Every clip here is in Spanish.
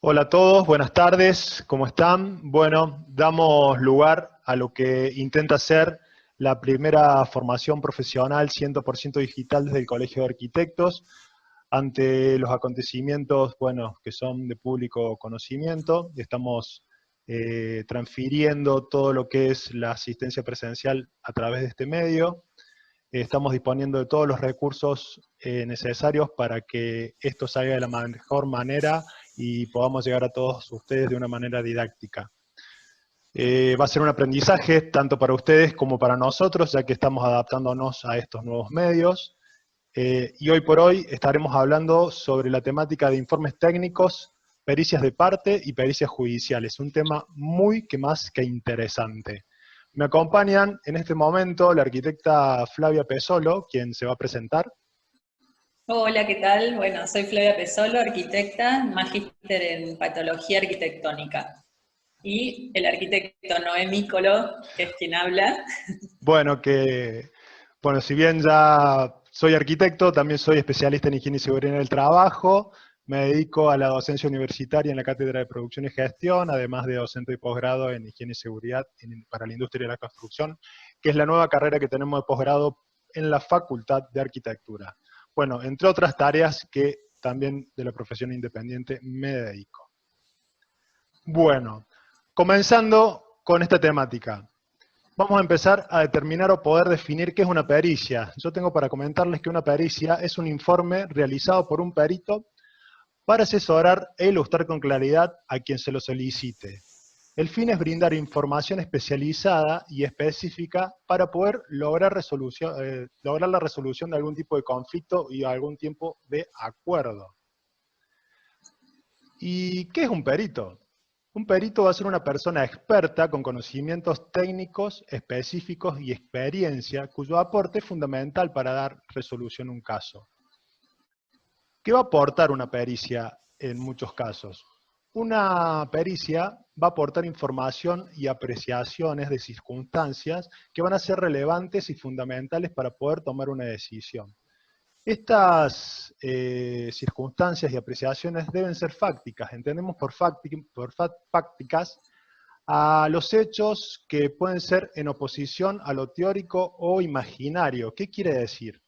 Hola a todos, buenas tardes, ¿cómo están? Bueno, damos lugar a lo que intenta ser la primera formación profesional 100% digital desde el Colegio de Arquitectos, ante los acontecimientos, bueno, que son de público conocimiento. Estamos transfiriendo todo lo que es la asistencia presencial a través de este medio. Estamos disponiendo de todos los recursos necesarios para que esto salga de la mejor manera y podamos llegar a todos ustedes de una manera didáctica. Va a ser un aprendizaje tanto para ustedes como para nosotros, ya que estamos adaptándonos a estos nuevos medios. Y hoy por hoy estaremos hablando sobre la temática de informes técnicos, pericias de parte y pericias judiciales, un tema muy que más que interesante. Me acompañan en este momento la arquitecta Flavia Pesolo, quien se va a presentar. Hola, ¿qué tal? Bueno, soy Flavia Pesolo, arquitecta, magíster en patología arquitectónica. Y el arquitecto Noé Mícolo, que es quien habla. Bueno, si bien ya soy arquitecto, también soy especialista en higiene y seguridad en el trabajo. Me dedico a la docencia universitaria en la Cátedra de Producción y Gestión, además de docente de posgrado en higiene y seguridad para la industria de la construcción, que es la nueva carrera que tenemos de posgrado en la Facultad de Arquitectura. Bueno, entre otras tareas que también de la profesión independiente me dedico. Bueno, comenzando con esta temática. Vamos a empezar a determinar o poder definir qué es una pericia. Yo tengo para comentarles que una pericia es un informe realizado por un perito para asesorar e ilustrar con claridad a quien se lo solicite. El fin es brindar información especializada y específica para poder lograr la resolución de algún tipo de conflicto y algún tipo de acuerdo. ¿Y qué es un perito? Un perito va a ser una persona experta con conocimientos técnicos, específicos y experiencia, cuyo aporte es fundamental para dar resolución a un caso. ¿Qué va a aportar una pericia en muchos casos? Una pericia va a aportar información y apreciaciones de circunstancias que van a ser relevantes y fundamentales para poder tomar una decisión. Estas circunstancias y apreciaciones deben ser fácticas. Entendemos por fácticas a los hechos que pueden ser en oposición a lo teórico o imaginario. ¿Qué quiere decir?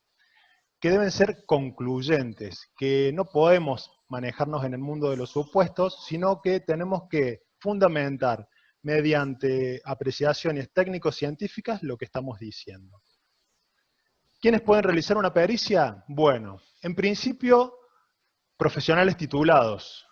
Que deben ser concluyentes, que no podemos manejarnos en el mundo de los supuestos, sino que tenemos que fundamentar mediante apreciaciones técnico-científicas lo que estamos diciendo. ¿Quiénes pueden realizar una pericia? Bueno, en principio, profesionales titulados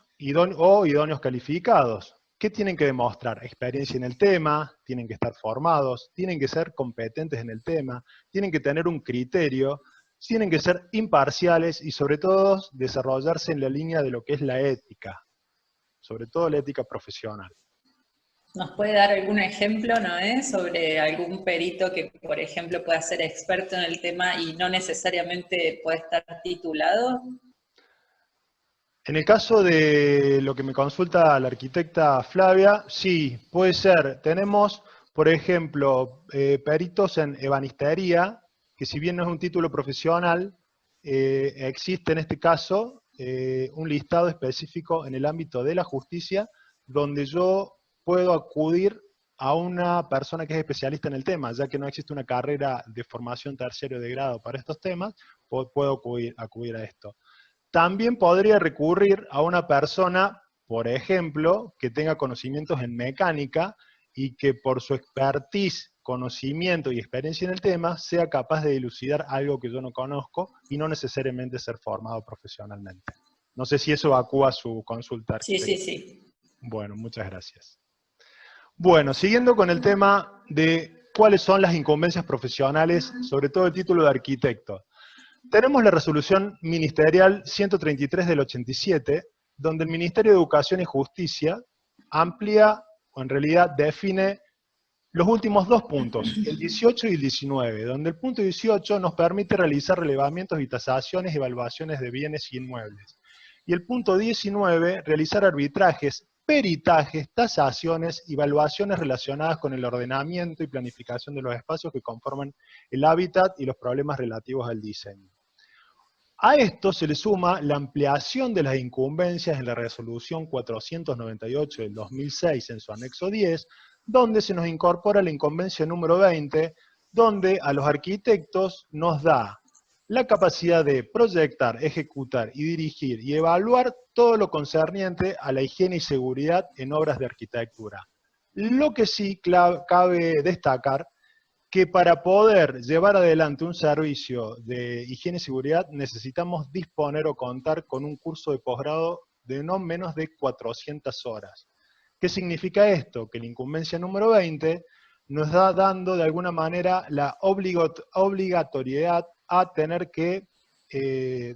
o idóneos calificados. ¿Qué tienen que demostrar? Experiencia en el tema, tienen que estar formados, tienen que ser competentes en el tema, tienen que tener un criterio, tienen que ser imparciales y sobre todo desarrollarse en la línea de lo que es la ética, sobre todo la ética profesional. ¿Nos puede dar algún ejemplo, Noé, sobre algún perito que, por ejemplo, pueda ser experto en el tema y no necesariamente puede estar titulado? En el caso de lo que me consulta la arquitecta Flavia, sí, puede ser. Tenemos, por ejemplo, peritos en ebanistería, que si bien no es un título profesional, existe en este caso un listado específico en el ámbito de la justicia, donde yo puedo acudir a una persona que es especialista en el tema, ya que no existe una carrera de formación terciario de grado para estos temas, puedo acudir a esto. También podría recurrir a una persona, por ejemplo, que tenga conocimientos en mecánica y que por su expertise, conocimiento y experiencia en el tema, sea capaz de dilucidar algo que yo no conozco y no necesariamente ser formado profesionalmente. No sé si eso evacúa su consulta, Sí, sí, arquitecto. sí. Bueno, muchas gracias. Bueno, siguiendo con el tema de cuáles son las incumbencias profesionales, sobre todo el título de arquitecto. Tenemos la resolución ministerial 133 del 87, donde el Ministerio de Educación y Justicia amplía, o en realidad define, los últimos dos puntos, el 18 y el 19, donde el punto 18 nos permite realizar relevamientos y tasaciones y evaluaciones de bienes y inmuebles. Y el punto 19, realizar arbitrajes, peritajes, tasaciones y evaluaciones relacionadas con el ordenamiento y planificación de los espacios que conforman el hábitat y los problemas relativos al diseño. A esto se le suma la ampliación de las incumbencias en la resolución 498 del 2006 en su anexo 10, donde se nos incorpora la incumbencia número 20, donde a los arquitectos nos da la capacidad de proyectar, ejecutar y dirigir y evaluar todo lo concerniente a la higiene y seguridad en obras de arquitectura. Lo que sí cabe destacar que para poder llevar adelante un servicio de higiene y seguridad necesitamos disponer o contar con un curso de posgrado de no menos de 400 horas. ¿Qué significa esto? Que la incumbencia número 20 nos está dando de alguna manera la obligatoriedad a tener que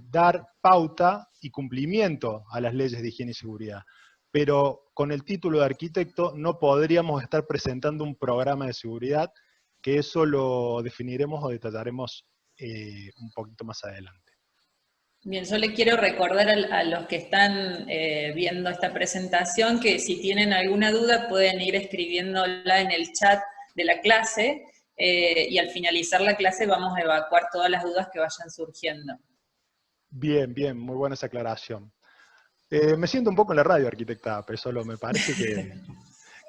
dar pauta y cumplimiento a las leyes de higiene y seguridad. Pero con el título de arquitecto no podríamos estar presentando un programa de seguridad, que eso lo definiremos o detallaremos un poquito más adelante. Bien, yo le quiero recordar a los que están viendo esta presentación que si tienen alguna duda pueden ir escribiéndola en el chat de la clase y al finalizar la clase vamos a evacuar todas las dudas que vayan surgiendo. Bien, bien, muy buena esa aclaración. Me siento un poco en la radio, arquitecta Pesolo, me parece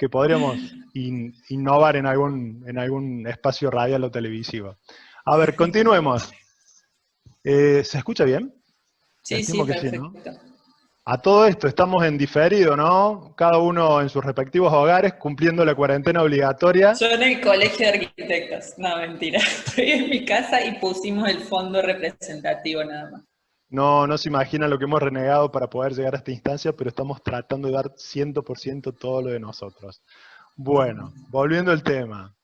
que podríamos innovar en algún espacio radial o televisivo. A ver, continuemos. ¿Se escucha bien? Sí, Estimo sí, que sí, perfecto. ¿no? A todo esto estamos en diferido, ¿no? Cada uno en sus respectivos hogares cumpliendo la cuarentena obligatoria. Yo en el colegio de arquitectos, no, mentira, estoy en mi casa y pusimos el fondo representativo nada más. No se imagina lo que hemos renegado para poder llegar a esta instancia, pero estamos tratando de dar 100% todo lo de nosotros. Bueno, volviendo al tema.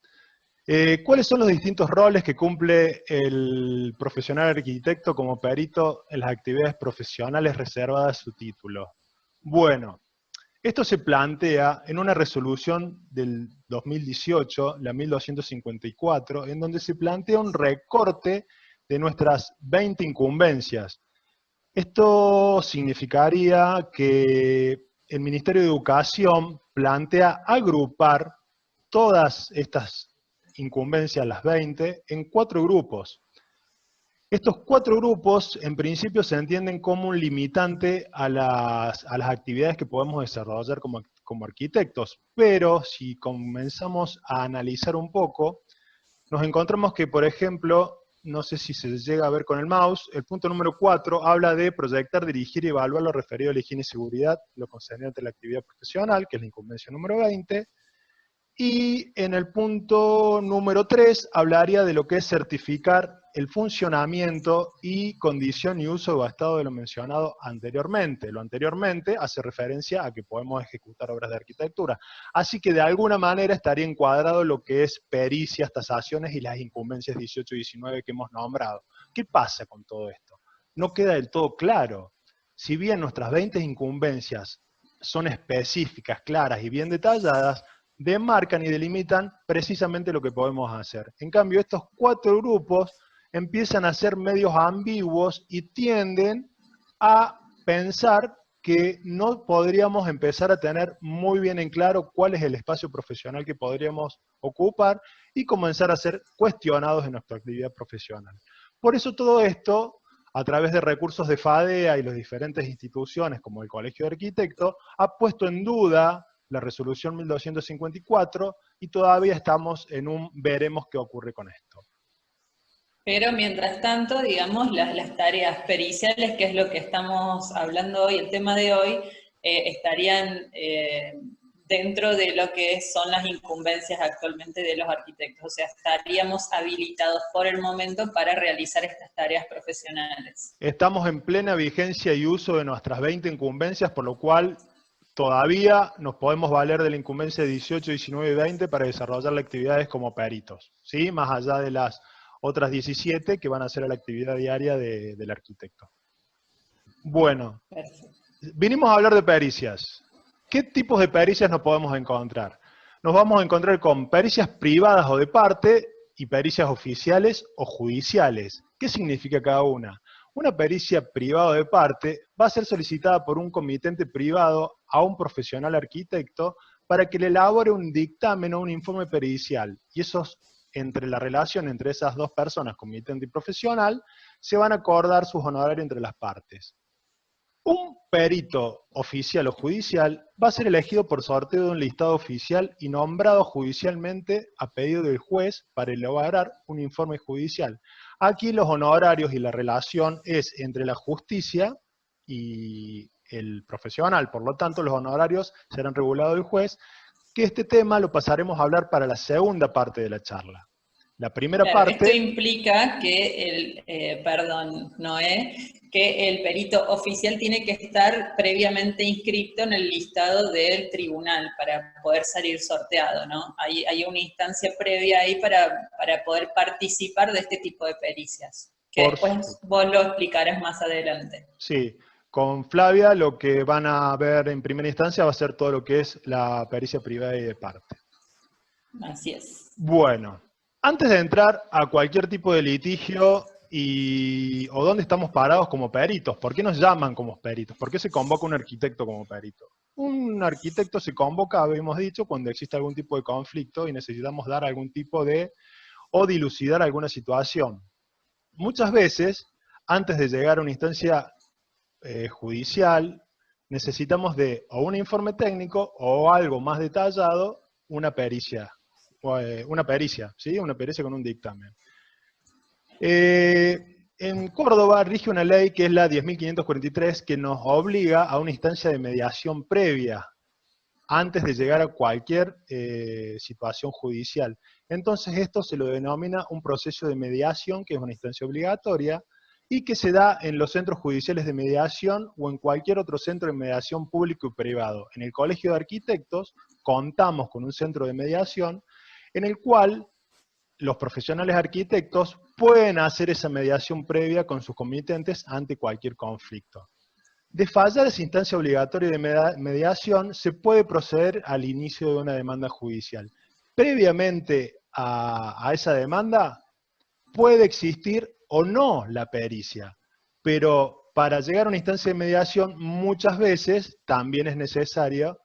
¿Cuáles son los distintos roles que cumple el profesional arquitecto como perito en las actividades profesionales reservadas a su título? Bueno, esto se plantea en una resolución del 2018, la 1254, en donde se plantea un recorte de nuestras 20 incumbencias. Esto significaría que el Ministerio de Educación plantea agrupar todas estas incumbencias, las 20, en 4 grupos. Estos 4 grupos, en principio, se entienden como un limitante a las actividades que podemos desarrollar como arquitectos, pero si comenzamos a analizar un poco, nos encontramos que, por ejemplo, no sé si se llega a ver con el mouse, el punto número 4 habla de proyectar, dirigir y evaluar lo referido a la higiene y seguridad, lo concerniente a la actividad profesional, que es la incumbencia número 20, y en el punto número 3 hablaría de lo que es certificar el funcionamiento y condición y uso o estado de lo mencionado anteriormente. Lo anteriormente hace referencia a que podemos ejecutar obras de arquitectura. Así que de alguna manera estaría encuadrado lo que es pericias, tasaciones y las incumbencias 18 y 19 que hemos nombrado. ¿Qué pasa con todo esto? No queda del todo claro. Si bien nuestras 20 incumbencias son específicas, claras y bien detalladas, demarcan y delimitan precisamente lo que podemos hacer. En cambio, estos 4 grupos empiezan a ser medios ambiguos y tienden a pensar que no podríamos empezar a tener muy bien en claro cuál es el espacio profesional que podríamos ocupar y comenzar a ser cuestionados en nuestra actividad profesional. Por eso todo esto, a través de recursos de FADEA y las diferentes instituciones como el Colegio de Arquitectos, ha puesto en duda la resolución 1254 y todavía estamos en un veremos qué ocurre con esto. Pero mientras tanto, digamos, las tareas periciales, que es lo que estamos hablando hoy, el tema de hoy, estarían dentro de lo que son las incumbencias actualmente de los arquitectos. O sea, estaríamos habilitados por el momento para realizar estas tareas profesionales. Estamos en plena vigencia y uso de nuestras 20 incumbencias, por lo cual todavía nos podemos valer de la incumbencia 18, 19 y 20 para desarrollar las actividades como peritos, ¿sí? Más allá de las otras 17 que van a ser la actividad diaria del arquitecto. Bueno, Perfecto. vinimos a hablar de pericias. ¿Qué tipos de pericias nos podemos encontrar? Nos vamos a encontrar con pericias privadas o de parte y pericias oficiales o judiciales. ¿Qué significa cada una? Una pericia privada o de parte va a ser solicitada por un comitente privado a un profesional arquitecto para que le elabore un dictamen o un informe pericial. Y eso, entre la relación entre esas dos personas, comitente y profesional, se van a acordar sus honorarios entre las partes. Un perito oficial o judicial va a ser elegido por sorteo de un listado oficial y nombrado judicialmente a pedido del juez para elaborar un informe judicial. Aquí los honorarios y la relación es entre la justicia y el profesional, por lo tanto los honorarios serán regulados del juez, que este tema lo pasaremos a hablar para la segunda parte de la charla. La primera Claro, esto parte... implica que que el perito oficial tiene que estar previamente inscrito en el listado del tribunal para poder salir sorteado, ¿no? Hay una instancia previa ahí para poder participar de este tipo de pericias, que después vos lo explicarás más adelante. Sí, con Flavia lo que van a ver en primera instancia va a ser todo lo que es la pericia privada y de parte. Así es. Bueno, antes de entrar a cualquier tipo de litigio o dónde estamos parados como peritos, ¿por qué nos llaman como peritos? ¿Por qué se convoca un arquitecto como perito? Un arquitecto se convoca, habíamos dicho, cuando existe algún tipo de conflicto y necesitamos dar algún tipo o dilucidar alguna situación. Muchas veces, antes de llegar a una instancia judicial, necesitamos de o un informe técnico o algo más detallado, una pericia. ¿Sí? Una pericia con un dictamen. En Córdoba rige una ley que es la 10.543 que nos obliga a una instancia de mediación previa antes de llegar a cualquier situación judicial. Entonces esto se lo denomina un proceso de mediación, que es una instancia obligatoria, y que se da en los centros judiciales de mediación o en cualquier otro centro de mediación público y privado. En el Colegio de Arquitectos contamos con un centro de mediación en el cual los profesionales arquitectos pueden hacer esa mediación previa con sus comitentes ante cualquier conflicto. De fallar esa instancia obligatoria de mediación, se puede proceder al inicio de una demanda judicial. Previamente a esa demanda, puede existir o no la pericia, pero para llegar a una instancia de mediación, muchas veces también es necesario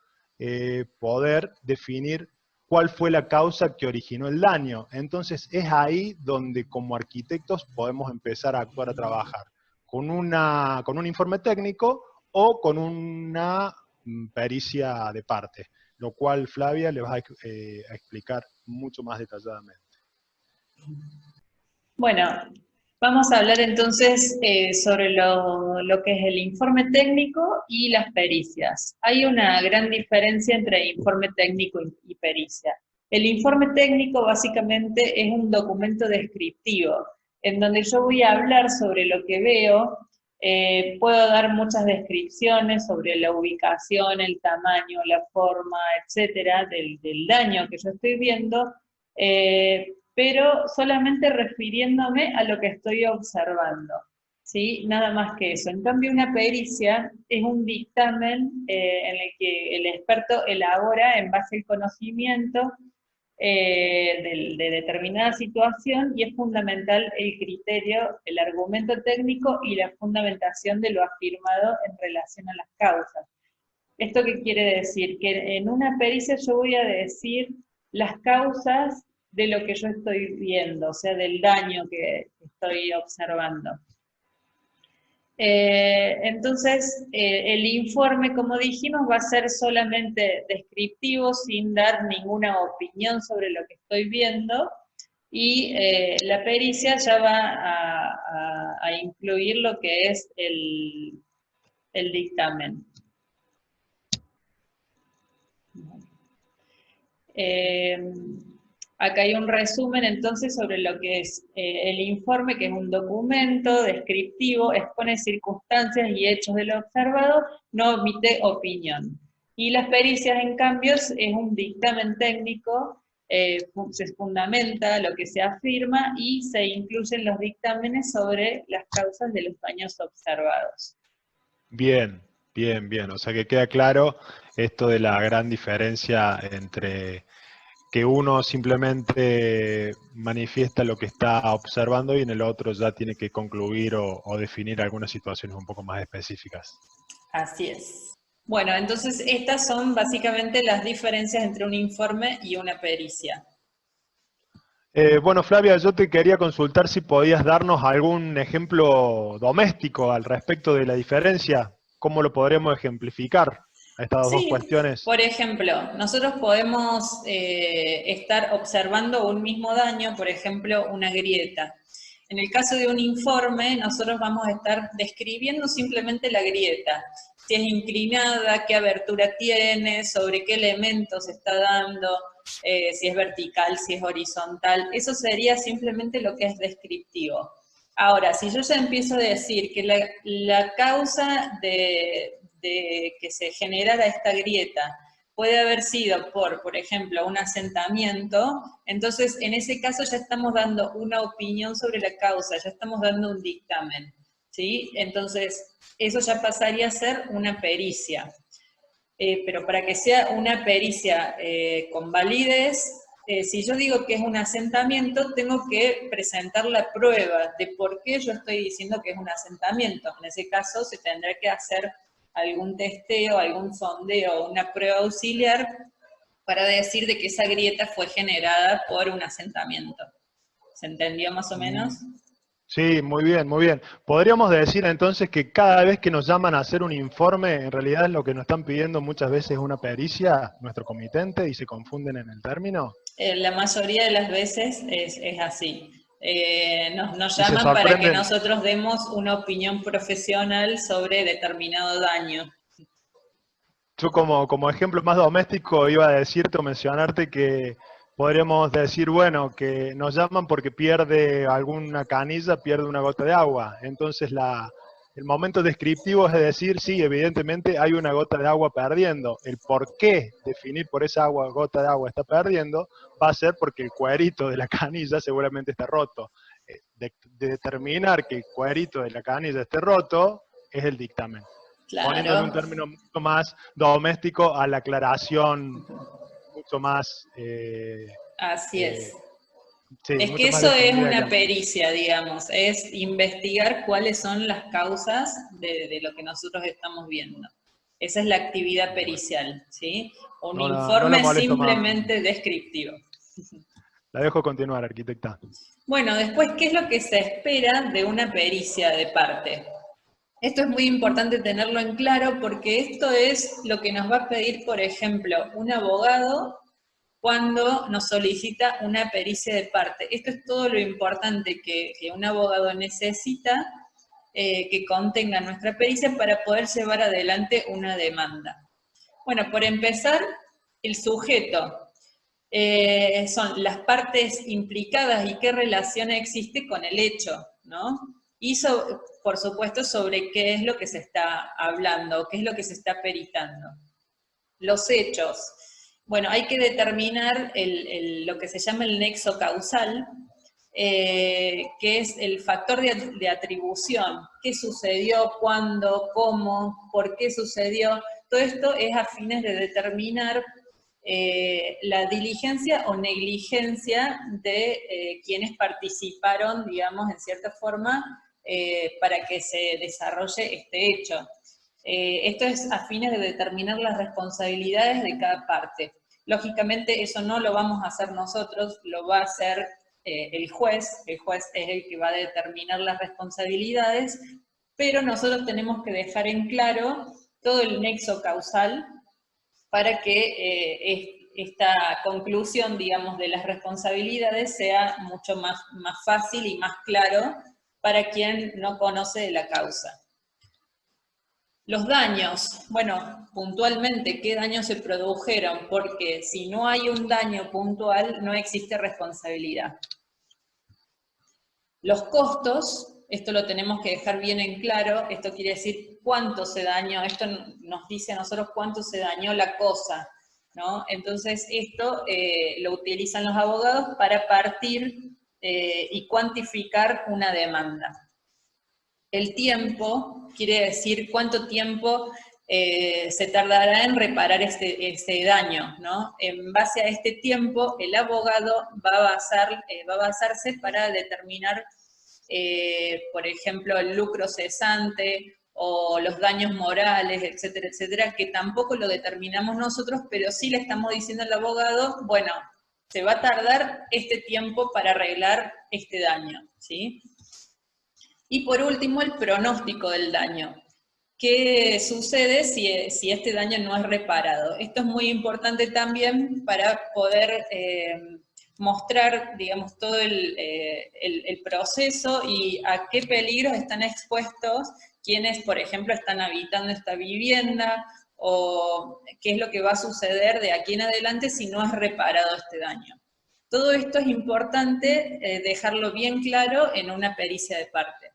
poder definir cuál fue la causa que originó el daño. Entonces es ahí donde como arquitectos podemos empezar a actuar, a trabajar, con un informe técnico o con una pericia de parte, lo cual Flavia le va a explicar mucho más detalladamente. Bueno, vamos a hablar entonces sobre lo que es el informe técnico y las pericias. Hay una gran diferencia entre informe técnico y pericia. El informe técnico básicamente es un documento descriptivo, en donde yo voy a hablar sobre lo que veo, puedo dar muchas descripciones sobre la ubicación, el tamaño, la forma, etcétera, del daño que yo estoy viendo, pero solamente refiriéndome a lo que estoy observando, ¿sí? Nada más que eso. En cambio, una pericia es un dictamen en el que el experto elabora en base al conocimiento de determinada situación y es fundamental el criterio, el argumento técnico y la fundamentación de lo afirmado en relación a las causas. ¿Esto qué quiere decir? Que en una pericia yo voy a decir las causas de lo que yo estoy viendo, o sea, del daño que estoy observando. Entonces, el informe, como dijimos, va a ser solamente descriptivo, sin dar ninguna opinión sobre lo que estoy viendo, y la pericia ya va a incluir lo que es el dictamen. Acá hay un resumen entonces sobre lo que es el informe, que es un documento descriptivo, expone circunstancias y hechos de lo observado, no omite opinión. Y las pericias, en cambio, es un dictamen técnico, se fundamenta lo que se afirma y se incluyen los dictámenes sobre las causas de los daños observados. Bien, bien, bien. O sea que queda claro esto de la gran diferencia entre que uno simplemente manifiesta lo que está observando y en el otro ya tiene que concluir o definir algunas situaciones un poco más específicas. Así es. Bueno, entonces estas son básicamente las diferencias entre un informe y una pericia. Bueno, Flavia, yo te quería consultar si podías darnos algún ejemplo doméstico al respecto de la diferencia. ¿Cómo lo podremos ejemplificar a estas dos Sí, cuestiones? por ejemplo, nosotros podemos estar observando un mismo daño, por ejemplo, una grieta. En el caso de un informe, nosotros vamos a estar describiendo simplemente la grieta, si es inclinada, qué abertura tiene, sobre qué elementos está dando, si es vertical, si es horizontal. Eso sería simplemente lo que es descriptivo. Ahora, si yo ya empiezo a decir que la causa de que se generara esta grieta puede haber sido por ejemplo, un asentamiento, entonces en ese caso ya estamos dando una opinión sobre la causa, ya estamos dando un dictamen, ¿sí? Entonces, eso ya pasaría a ser una pericia. Pero para que sea una pericia con validez, si yo digo que es un asentamiento, tengo que presentar la prueba de por qué yo estoy diciendo que es un asentamiento. En ese caso se tendrá que hacer algún testeo, algún sondeo, una prueba auxiliar para decir de que esa grieta fue generada por un asentamiento. ¿Se entendió más o Mm, menos? sí, muy bien, muy bien. ¿Podríamos decir entonces que cada vez que nos llaman a hacer un informe, en realidad lo que nos están pidiendo muchas veces es una pericia, nuestro comitente, y se confunden en el término? La mayoría de las veces es así. Nos Y se llaman para que sorprenden. nosotros demos una opinión profesional sobre determinado daño. Yo como ejemplo más doméstico iba a decirte o mencionarte que podríamos decir, bueno, que nos llaman porque pierde alguna canilla, pierde una gota de agua. Entonces el momento descriptivo es decir, sí, evidentemente hay una gota de agua perdiendo. El por qué definir por esa agua, gota de agua está perdiendo va a ser porque el cuerito de la canilla seguramente está roto. De determinar que el cuerito de la canilla esté roto es el dictamen, poniéndole un Claro, término mucho más doméstico a la aclaración, mucho más, así es. eh, sí, Es que mucho más eso es definida que una antes. pericia, digamos, es investigar cuáles son las causas de lo que nosotros estamos viendo. Esa es la actividad Bueno, pericial, ¿sí? Un no la informe molesto más. simplemente descriptivo. La dejo continuar, arquitecta. Bueno, después, ¿qué es lo que se espera de una pericia de parte? Esto es muy importante tenerlo en claro porque esto es lo que nos va a pedir, por ejemplo, un abogado cuando nos solicita una pericia de parte. Esto es todo lo importante que un abogado necesita que contenga nuestra pericia para poder llevar adelante una demanda. Bueno, por empezar, el sujeto son las partes implicadas y qué relación existe con el hecho, ¿no? Y por supuesto sobre qué es lo que se está hablando, qué es lo que se está peritando. Los hechos. Bueno, hay que determinar lo que se llama el nexo causal, que es el factor de atribución. ¿Qué sucedió? ¿Cuándo? ¿Cómo? ¿Por qué sucedió? Todo esto es a fines de determinar la diligencia o negligencia de quienes participaron, digamos, en cierta forma, para que se desarrolle este hecho. Esto es a fines de determinar las responsabilidades de cada parte. Lógicamente eso no lo vamos a hacer nosotros, lo va a hacer el juez es el que va a determinar las responsabilidades, pero nosotros tenemos que dejar en claro todo el nexo causal para que esta conclusión, digamos, de las responsabilidades sea mucho más fácil y más claro para quien no conoce de la causa. Los daños, bueno, puntualmente, ¿qué daños se produjeron? Porque si no hay un daño puntual, no existe responsabilidad. Los costos, esto lo tenemos que dejar bien en claro, esto quiere decir cuánto se dañó, esto nos dice a nosotros cuánto se dañó la cosa, ¿no? Entonces esto lo utilizan los abogados para partir y cuantificar una demanda. El tiempo quiere decir cuánto tiempo se tardará en reparar ese daño, ¿no? En base a este tiempo, el abogado va a basarse para determinar, por ejemplo, el lucro cesante o los daños morales, etcétera, etcétera, que tampoco lo determinamos nosotros, pero sí le estamos diciendo al abogado, bueno, se va a tardar este tiempo para arreglar este daño, ¿sí? Y por último, el pronóstico del daño. ¿Qué sucede si este daño no es reparado? Esto es muy importante también para poder mostrar, digamos, todo el proceso y a qué peligros están expuestos quienes, por ejemplo, están habitando esta vivienda, o qué es lo que va a suceder de aquí en adelante si no es reparado este daño. Todo esto es importante dejarlo bien claro en una pericia de parte.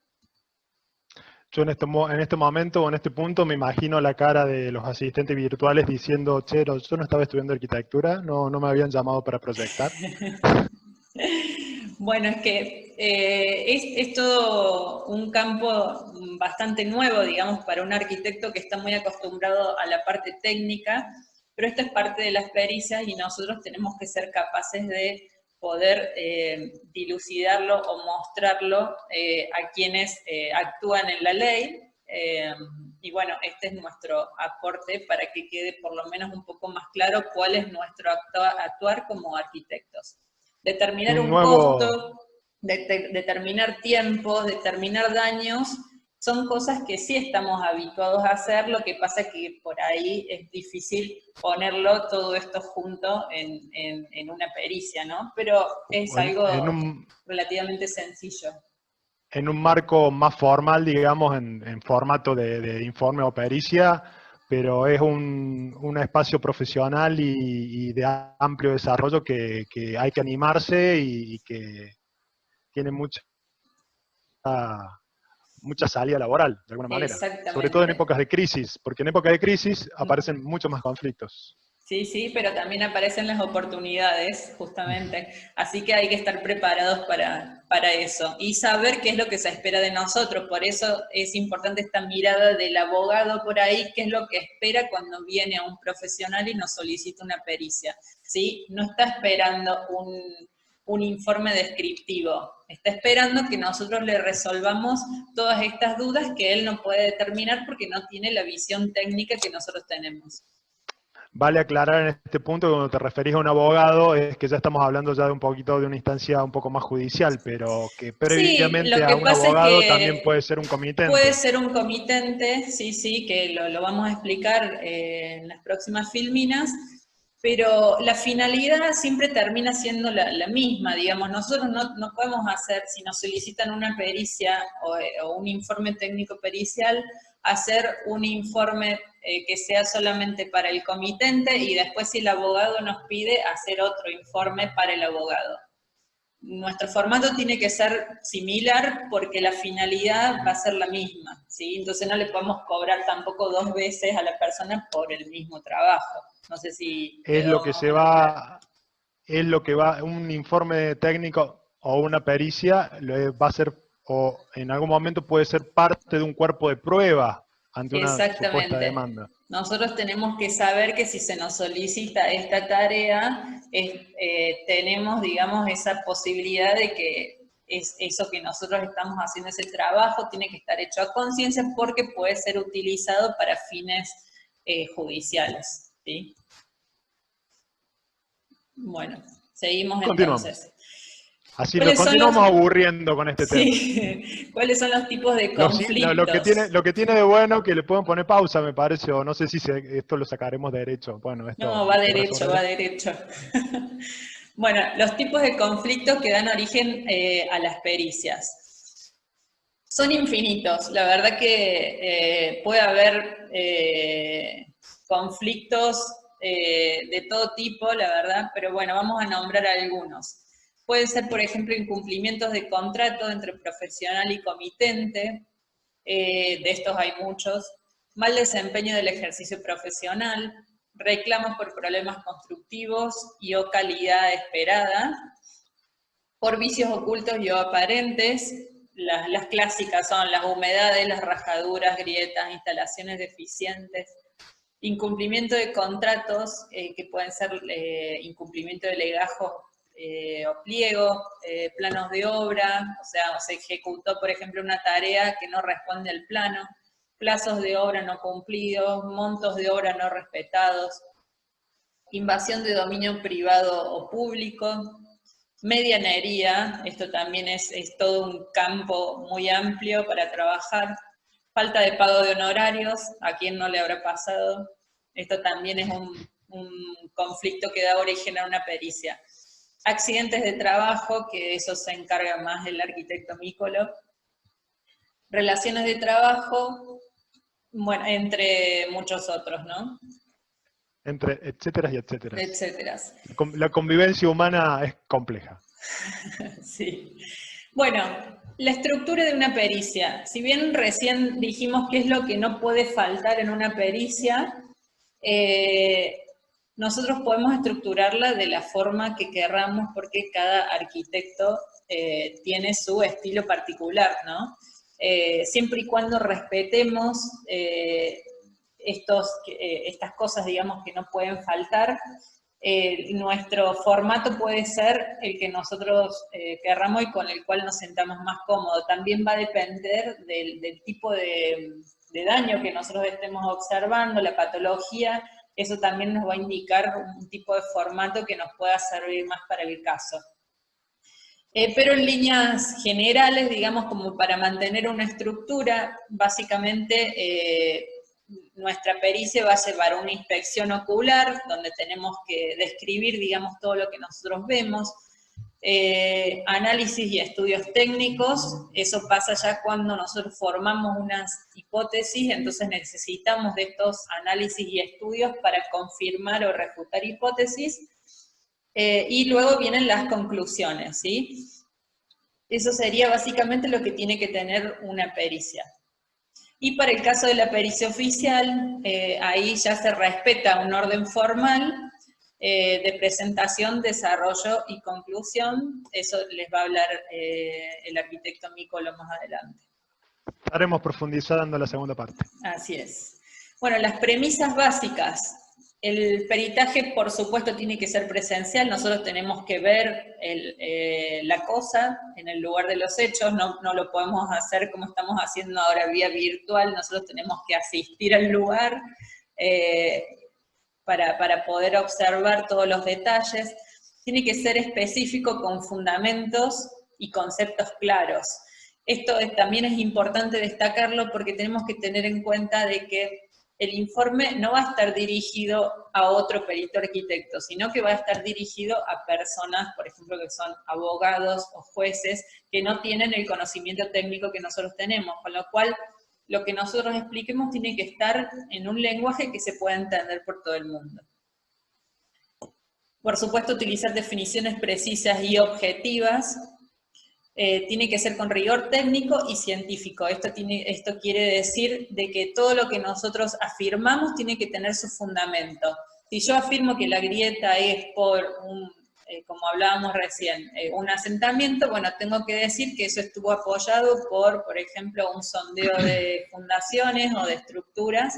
Yo en este momento o en este punto me imagino la cara de los asistentes virtuales diciendo, che, yo no estaba estudiando arquitectura, no me habían llamado para proyectar. Bueno, es que es todo un campo bastante nuevo, digamos, para un arquitecto que está muy acostumbrado a la parte técnica, pero esta es parte de las pericias y nosotros tenemos que ser capaces de poder dilucidarlo o mostrarlo a quienes actúan en la ley. Y bueno, este es nuestro aporte para que quede por lo menos un poco más claro cuál es nuestro actuar como arquitectos. Determinar un costo, determinar tiempos, determinar daños, son cosas que sí estamos habituados a hacer, lo que pasa es que por ahí es difícil ponerlo todo esto junto en una pericia, ¿no? Pero es algo relativamente sencillo. En un marco más formal, digamos, en formato de informe o pericia, pero es un espacio profesional y de amplio desarrollo que hay que animarse y que tiene mucha salida laboral, de alguna manera. Sobre todo en Exactamente. épocas de crisis, porque en épocas de crisis aparecen muchos más conflictos. Sí, sí, pero también aparecen las oportunidades, justamente. Así que hay que estar preparados para eso y saber qué es lo que se espera de nosotros. Por eso es importante esta mirada del abogado por ahí, qué es lo que espera cuando viene a un profesional y nos solicita una pericia. ¿Sí? No está esperando un informe descriptivo, está esperando que nosotros le resolvamos todas estas dudas que él no puede determinar porque no tiene la visión técnica que nosotros tenemos. Vale aclarar en este punto que cuando te referís a un abogado es que ya estamos hablando ya de un poquito de una instancia un poco más judicial, pero que Sí, previamente lo a que un pasa es abogado también que puede ser un puede comitente. ser un comitente, sí, sí, que lo vamos a explicar en las próximas filminas, pero la finalidad siempre termina siendo la misma, digamos, nosotros no podemos hacer, si nos solicitan una pericia o un informe técnico pericial, hacer un informe que sea solamente para el comitente y después si el abogado nos pide hacer otro informe para el abogado. Nuestro formato tiene que ser similar porque la finalidad va a ser la misma, ¿sí? Entonces no le podemos cobrar tampoco 2 veces a la persona por el mismo trabajo. No sé si Es lo quedó que más o se menos claro. un informe técnico o una pericia va a ser, o en algún momento puede ser parte de un cuerpo de prueba ante una supuesta Exactamente. demanda. Nosotros tenemos que saber que si se nos solicita esta tarea, tenemos, digamos, esa posibilidad de que eso que nosotros estamos haciendo, ese trabajo, tiene que estar hecho a conciencia porque puede ser utilizado para fines judiciales, ¿sí? Bueno, seguimos Continuamos. entonces. Así nos ¿Cuáles son los, continuamos aburriendo con este tema. sí, ¿cuáles son los tipos de conflictos? Lo que tiene de bueno que le pueden poner pausa, me parece, o no sé si esto lo sacaremos derecho. Bueno, No, esto va quedará derecho, sobre va la... derecho. Bueno, los tipos de conflictos que dan origen a las pericias. Son infinitos, la verdad que puede haber conflictos de todo tipo, la verdad, pero bueno, vamos a nombrar algunos. Puede ser, por ejemplo, incumplimientos de contrato entre profesional y comitente, de estos hay muchos, mal desempeño del ejercicio profesional, reclamos por problemas constructivos y o calidad esperada, por vicios ocultos y o aparentes, las clásicas son las humedades, las rajaduras, grietas, instalaciones deficientes, incumplimiento de contratos, que pueden ser incumplimiento de legajos o pliego, planos de obra, o sea, se ejecutó, por ejemplo, una tarea que no responde al plano, plazos de obra no cumplidos, montos de obra no respetados, invasión de dominio privado o público, medianería, esto también es todo un campo muy amplio para trabajar, falta de pago de honorarios, ¿a quién no le habrá pasado? Esto también es un conflicto que da origen a una pericia. Accidentes de trabajo, que eso se encarga más el arquitecto micólogo. Relaciones de trabajo, bueno, entre muchos otros, ¿no? Entre etcétera y etcétera. Etcétera. La convivencia humana es compleja. Sí. Bueno, la estructura de una pericia. Si bien recién dijimos qué es lo que no puede faltar en una pericia, nosotros podemos estructurarla de la forma que querramos porque cada arquitecto tiene su estilo particular, ¿no? Siempre y cuando respetemos estas cosas, digamos, que no pueden faltar, nuestro formato puede ser el que nosotros querramos y con el cual nos sentamos más cómodos. También va a depender del tipo de daño que nosotros estemos observando, la patología, eso también nos va a indicar un tipo de formato que nos pueda servir más para el caso. Pero en líneas generales, digamos, como para mantener una estructura, básicamente nuestra pericia va a llevar una inspección ocular, donde tenemos que describir, digamos, todo lo que nosotros vemos, análisis y estudios técnicos, eso pasa ya cuando nosotros formamos unas hipótesis, entonces necesitamos de estos análisis y estudios para confirmar o refutar hipótesis, y luego vienen las conclusiones, ¿sí? Eso sería básicamente lo que tiene que tener una pericia. Y para el caso de la pericia oficial, ahí ya se respeta un orden formal de presentación, desarrollo y conclusión. Eso les va a hablar el arquitecto micólogo más adelante. Estaremos profundizando en la segunda parte. Así es. Bueno, las premisas básicas. El peritaje, por supuesto, tiene que ser presencial. Nosotros tenemos que ver la cosa en el lugar de los hechos. No lo podemos hacer como estamos haciendo ahora vía virtual. Nosotros tenemos que asistir al lugar para poder observar todos los detalles. Tiene que ser específico con fundamentos y conceptos claros. Esto también es importante destacarlo porque tenemos que tener en cuenta de que el informe no va a estar dirigido a otro perito arquitecto, sino que va a estar dirigido a personas, por ejemplo, que son abogados o jueces, que no tienen el conocimiento técnico que nosotros tenemos, con lo cual lo que nosotros expliquemos tiene que estar en un lenguaje que se pueda entender por todo el mundo. Por supuesto, utilizar definiciones precisas y objetivas. Tiene que ser con rigor técnico y científico. Esto quiere decir de que todo lo que nosotros afirmamos tiene que tener su fundamento. Si yo afirmo que la grieta es por como hablábamos recién, un asentamiento, bueno, tengo que decir que eso estuvo apoyado por ejemplo, un sondeo de fundaciones o de estructuras,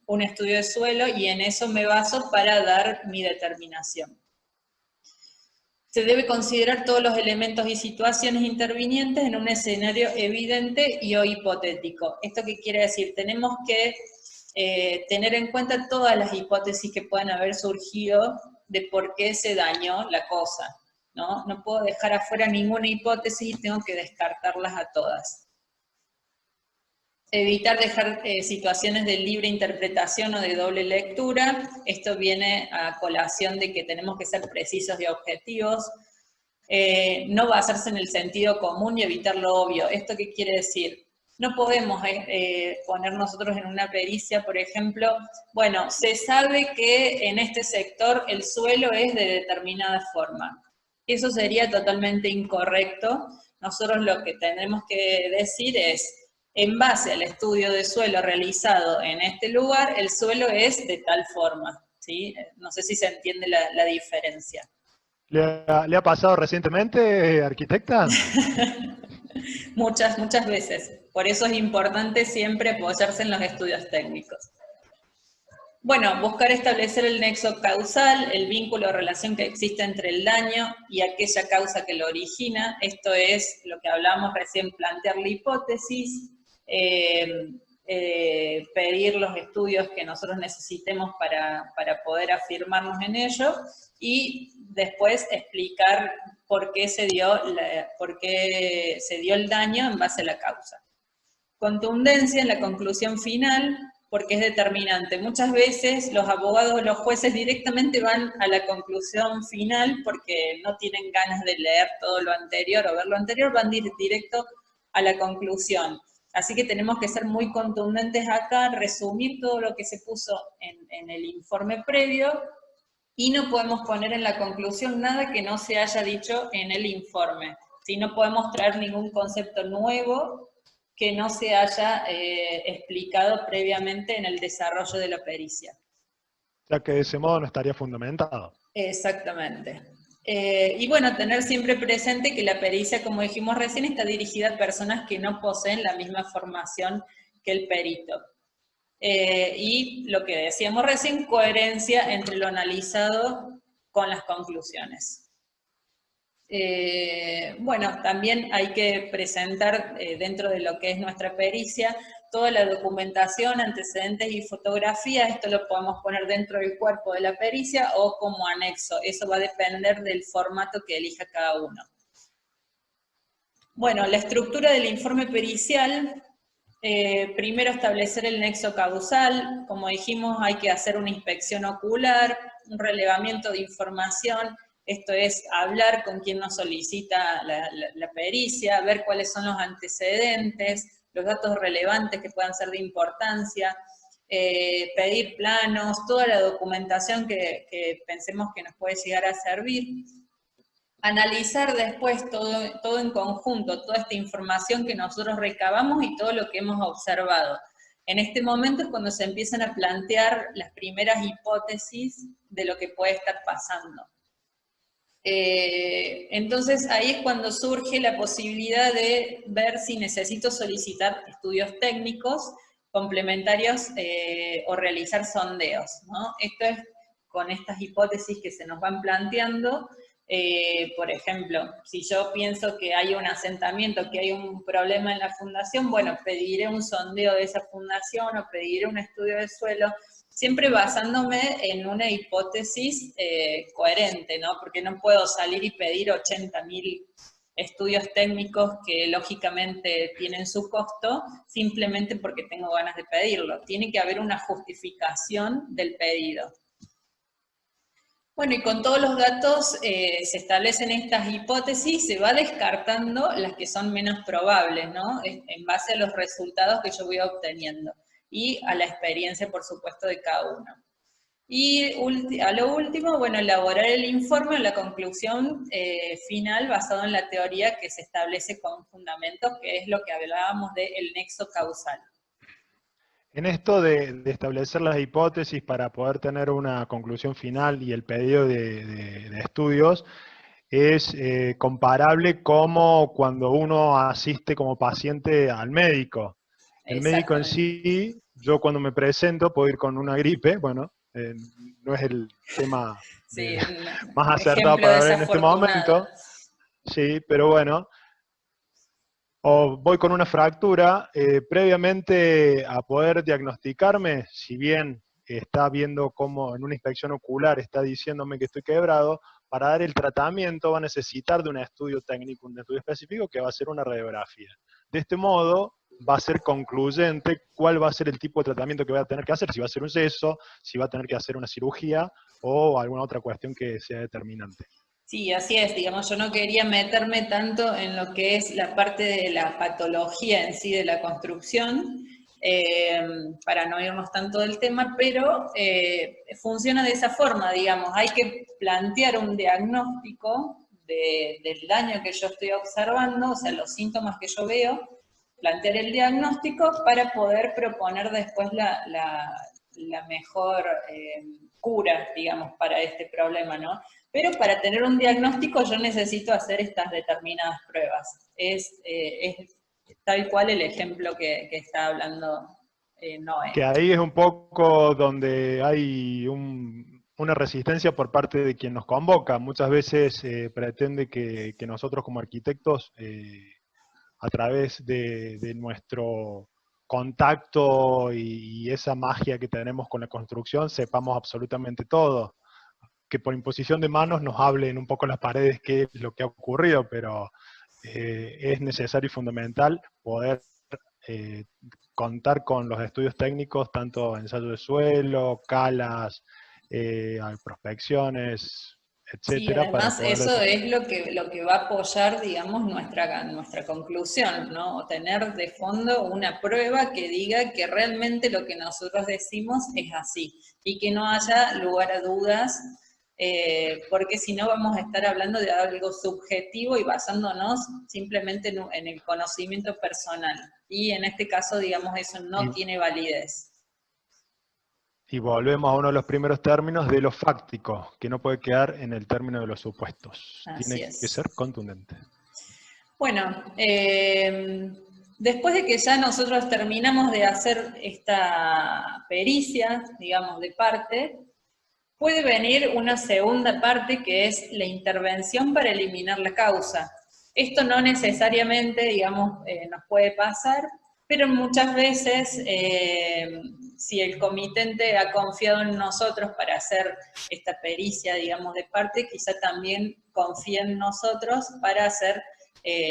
un estudio de suelo, y en eso me baso para dar mi determinación. Se debe considerar todos los elementos y situaciones intervinientes en un escenario evidente y o hipotético. ¿Esto qué quiere decir? Tenemos que tener en cuenta todas las hipótesis que puedan haber surgido de por qué se dañó la cosa, ¿no? No puedo dejar afuera ninguna hipótesis y tengo que descartarlas a todas. Evitar dejar situaciones de libre interpretación o de doble lectura. Esto viene a colación de que tenemos que ser precisos y objetivos. No basarse en el sentido común y evitar lo obvio. ¿Esto qué quiere decir? No podemos poner nosotros en una pericia, por ejemplo, bueno, se sabe que en este sector el suelo es de determinada forma. Eso sería totalmente incorrecto. Nosotros lo que tendremos que decir es, en base al estudio de suelo realizado en este lugar, el suelo es de tal forma, ¿sí? No sé si se entiende la diferencia. ¿Le ha pasado recientemente, arquitecta? Muchas veces. Por eso es importante siempre apoyarse en los estudios técnicos. Bueno, buscar establecer el nexo causal, el vínculo o relación que existe entre el daño y aquella causa que lo origina. Esto es lo que hablamos recién, plantear la hipótesis, pedir los estudios que nosotros necesitemos para poder afirmarnos en ello, y después explicar por qué se dio el daño en base a la causa. Contundencia en la conclusión final, porque es determinante. Muchas veces los abogados o los jueces directamente van a la conclusión final porque no tienen ganas de leer todo lo anterior o ver lo anterior, van directo a la conclusión. Así que tenemos que ser muy contundentes acá, resumir todo lo que se puso en el informe previo, y no podemos poner en la conclusión nada que no se haya dicho en el informe. Si no podemos traer ningún concepto nuevo que no se haya explicado previamente en el desarrollo de la pericia. Ya que de ese modo no estaría fundamentado. Exactamente. Y bueno, tener siempre presente que la pericia, como dijimos recién, está dirigida a personas que no poseen la misma formación que el perito. Y lo que decíamos recién, coherencia entre lo analizado con las conclusiones. Bueno, también hay que presentar dentro de lo que es nuestra pericia toda la documentación, antecedentes y fotografías. Esto lo podemos poner dentro del cuerpo de la pericia o como anexo. Eso va a depender del formato que elija cada uno. Bueno, la estructura del informe pericial. Primero establecer el nexo causal. Como dijimos, hay que hacer una inspección ocular, un relevamiento de información. Esto es hablar con quien nos solicita la pericia, ver cuáles son los antecedentes, los datos relevantes que puedan ser de importancia, pedir planos, toda la documentación que pensemos que nos puede llegar a servir. Analizar después todo en conjunto, toda esta información que nosotros recabamos y todo lo que hemos observado. En este momento es cuando se empiezan a plantear las primeras hipótesis de lo que puede estar pasando. Entonces ahí es cuando surge la posibilidad de ver si necesito solicitar estudios técnicos complementarios o realizar sondeos, ¿no? Esto es con estas hipótesis que se nos van planteando. Por ejemplo, si yo pienso que hay un asentamiento, que hay un problema en la fundación, bueno, pediré un sondeo de esa fundación o pediré un estudio de suelo, siempre basándome en una hipótesis coherente, ¿no? Porque no puedo salir y pedir 80.000 estudios técnicos que lógicamente tienen su costo, simplemente porque tengo ganas de pedirlo. Tiene que haber una justificación del pedido. Bueno, y con todos los datos se establecen estas hipótesis, se va descartando las que son menos probables, ¿no? En base a los resultados que yo voy obteniendo y a la experiencia, por supuesto, de cada uno. Y a lo último, bueno, elaborar el informe o la conclusión final basado en la teoría que se establece con fundamentos, que es lo que hablábamos del nexo causal. En esto de establecer las hipótesis para poder tener una conclusión final y el pedido de estudios, es comparable como cuando uno asiste como paciente al médico. El médico en sí, yo cuando me presento puedo ir con una gripe, bueno, no es el tema sí, más acertado para ver en este momento, sí, pero bueno, o voy con una fractura, previamente a poder diagnosticarme, si bien está viendo cómo en una inspección ocular está diciéndome que estoy quebrado, para dar el tratamiento va a necesitar de un estudio técnico, un estudio específico que va a ser una radiografía. De este modo va a ser concluyente cuál va a ser el tipo de tratamiento que va a tener que hacer, si va a ser un yeso, si va a tener que hacer una cirugía o alguna otra cuestión que sea determinante. Sí, así es, digamos, yo no quería meterme tanto en lo que es la parte de la patología en sí de la construcción, para no irnos tanto del tema, pero funciona de esa forma, digamos, hay que plantear un diagnóstico del daño que yo estoy observando, o sea, los síntomas que yo veo, plantear el diagnóstico para poder proponer después la mejor cura, digamos, para este problema, ¿no? Pero para tener un diagnóstico yo necesito hacer estas determinadas pruebas. Es tal cual el ejemplo que está hablando Noé. Que ahí es un poco donde hay una resistencia por parte de quien nos convoca. Muchas veces pretende que nosotros como arquitectos, a través de nuestro contacto y esa magia que tenemos con la construcción sepamos absolutamente todo. Que por imposición de manos nos hablen un poco las paredes qué es lo que ha ocurrido, pero es necesario y fundamental poder contar con los estudios técnicos, tanto ensayo de suelo, calas, prospecciones, Sí, etcétera, para además poder eso desarrollar. es lo que va a apoyar, digamos, nuestra conclusión, ¿no? Tener de fondo una prueba que diga que realmente lo que nosotros decimos es así y que no haya lugar a dudas, porque si no vamos a estar hablando de algo subjetivo y basándonos simplemente en el conocimiento personal. Y en este caso, digamos, eso no Y, tiene validez. y volvemos a uno de los primeros términos de lo fáctico, que no puede quedar en el término de los supuestos. Así Tiene que es. ser contundente. Bueno, después de que ya nosotros terminamos de hacer esta pericia, digamos, de parte, puede venir una segunda parte que es la intervención para eliminar la causa. Esto no necesariamente, digamos, nos puede pasar, pero muchas veces, si el comitente ha confiado en nosotros para hacer esta pericia, digamos, de parte, quizá también confía en nosotros para hacer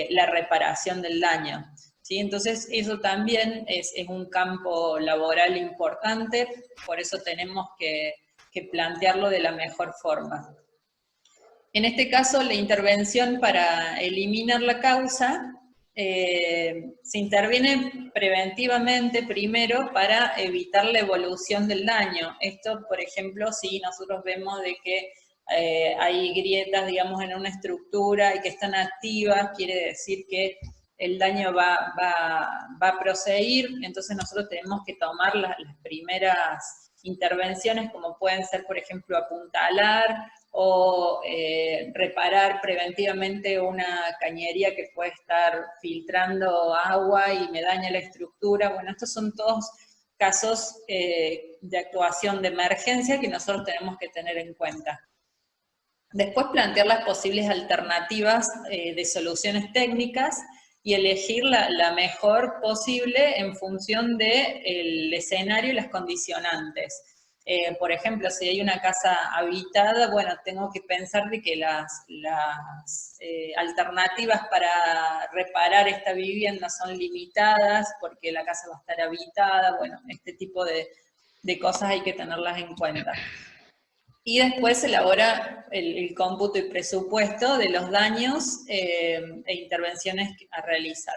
la reparación del daño. ¿Sí? Entonces, eso también es un campo laboral importante, por eso tenemos que plantearlo de la mejor forma. En este caso, la intervención para eliminar la causa se interviene preventivamente primero para evitar la evolución del daño. Esto, por ejemplo, si nosotros vemos de que hay grietas, digamos, en una estructura y que están activas, quiere decir que el daño va a proseguir, entonces nosotros tenemos que tomar las primeras intervenciones, como pueden ser, por ejemplo, apuntalar o reparar preventivamente una cañería que puede estar filtrando agua y me daña la estructura. Bueno, estos son todos casos de actuación de emergencia que nosotros tenemos que tener en cuenta. Después plantear las posibles alternativas de soluciones técnicas y elegir la mejor posible en función del escenario y las condicionantes. Por ejemplo, si hay una casa habitada, bueno, tengo que pensar de que las alternativas para reparar esta vivienda son limitadas porque la casa va a estar habitada, bueno, este tipo de cosas hay que tenerlas en cuenta. Y después se elabora el cómputo y presupuesto de los daños e intervenciones a realizar.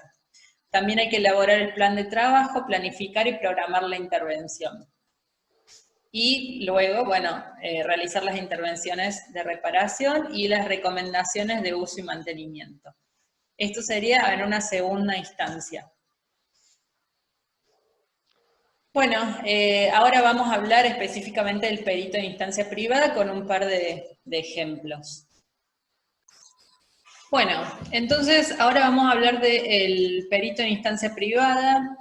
También hay que elaborar el plan de trabajo, planificar y programar la intervención. Y luego, bueno, realizar las intervenciones de reparación y las recomendaciones de uso y mantenimiento. Esto sería en una segunda instancia. Bueno, ahora vamos a hablar específicamente del perito en instancia privada con un par de ejemplos. Bueno, entonces ahora vamos a hablar del perito en instancia privada.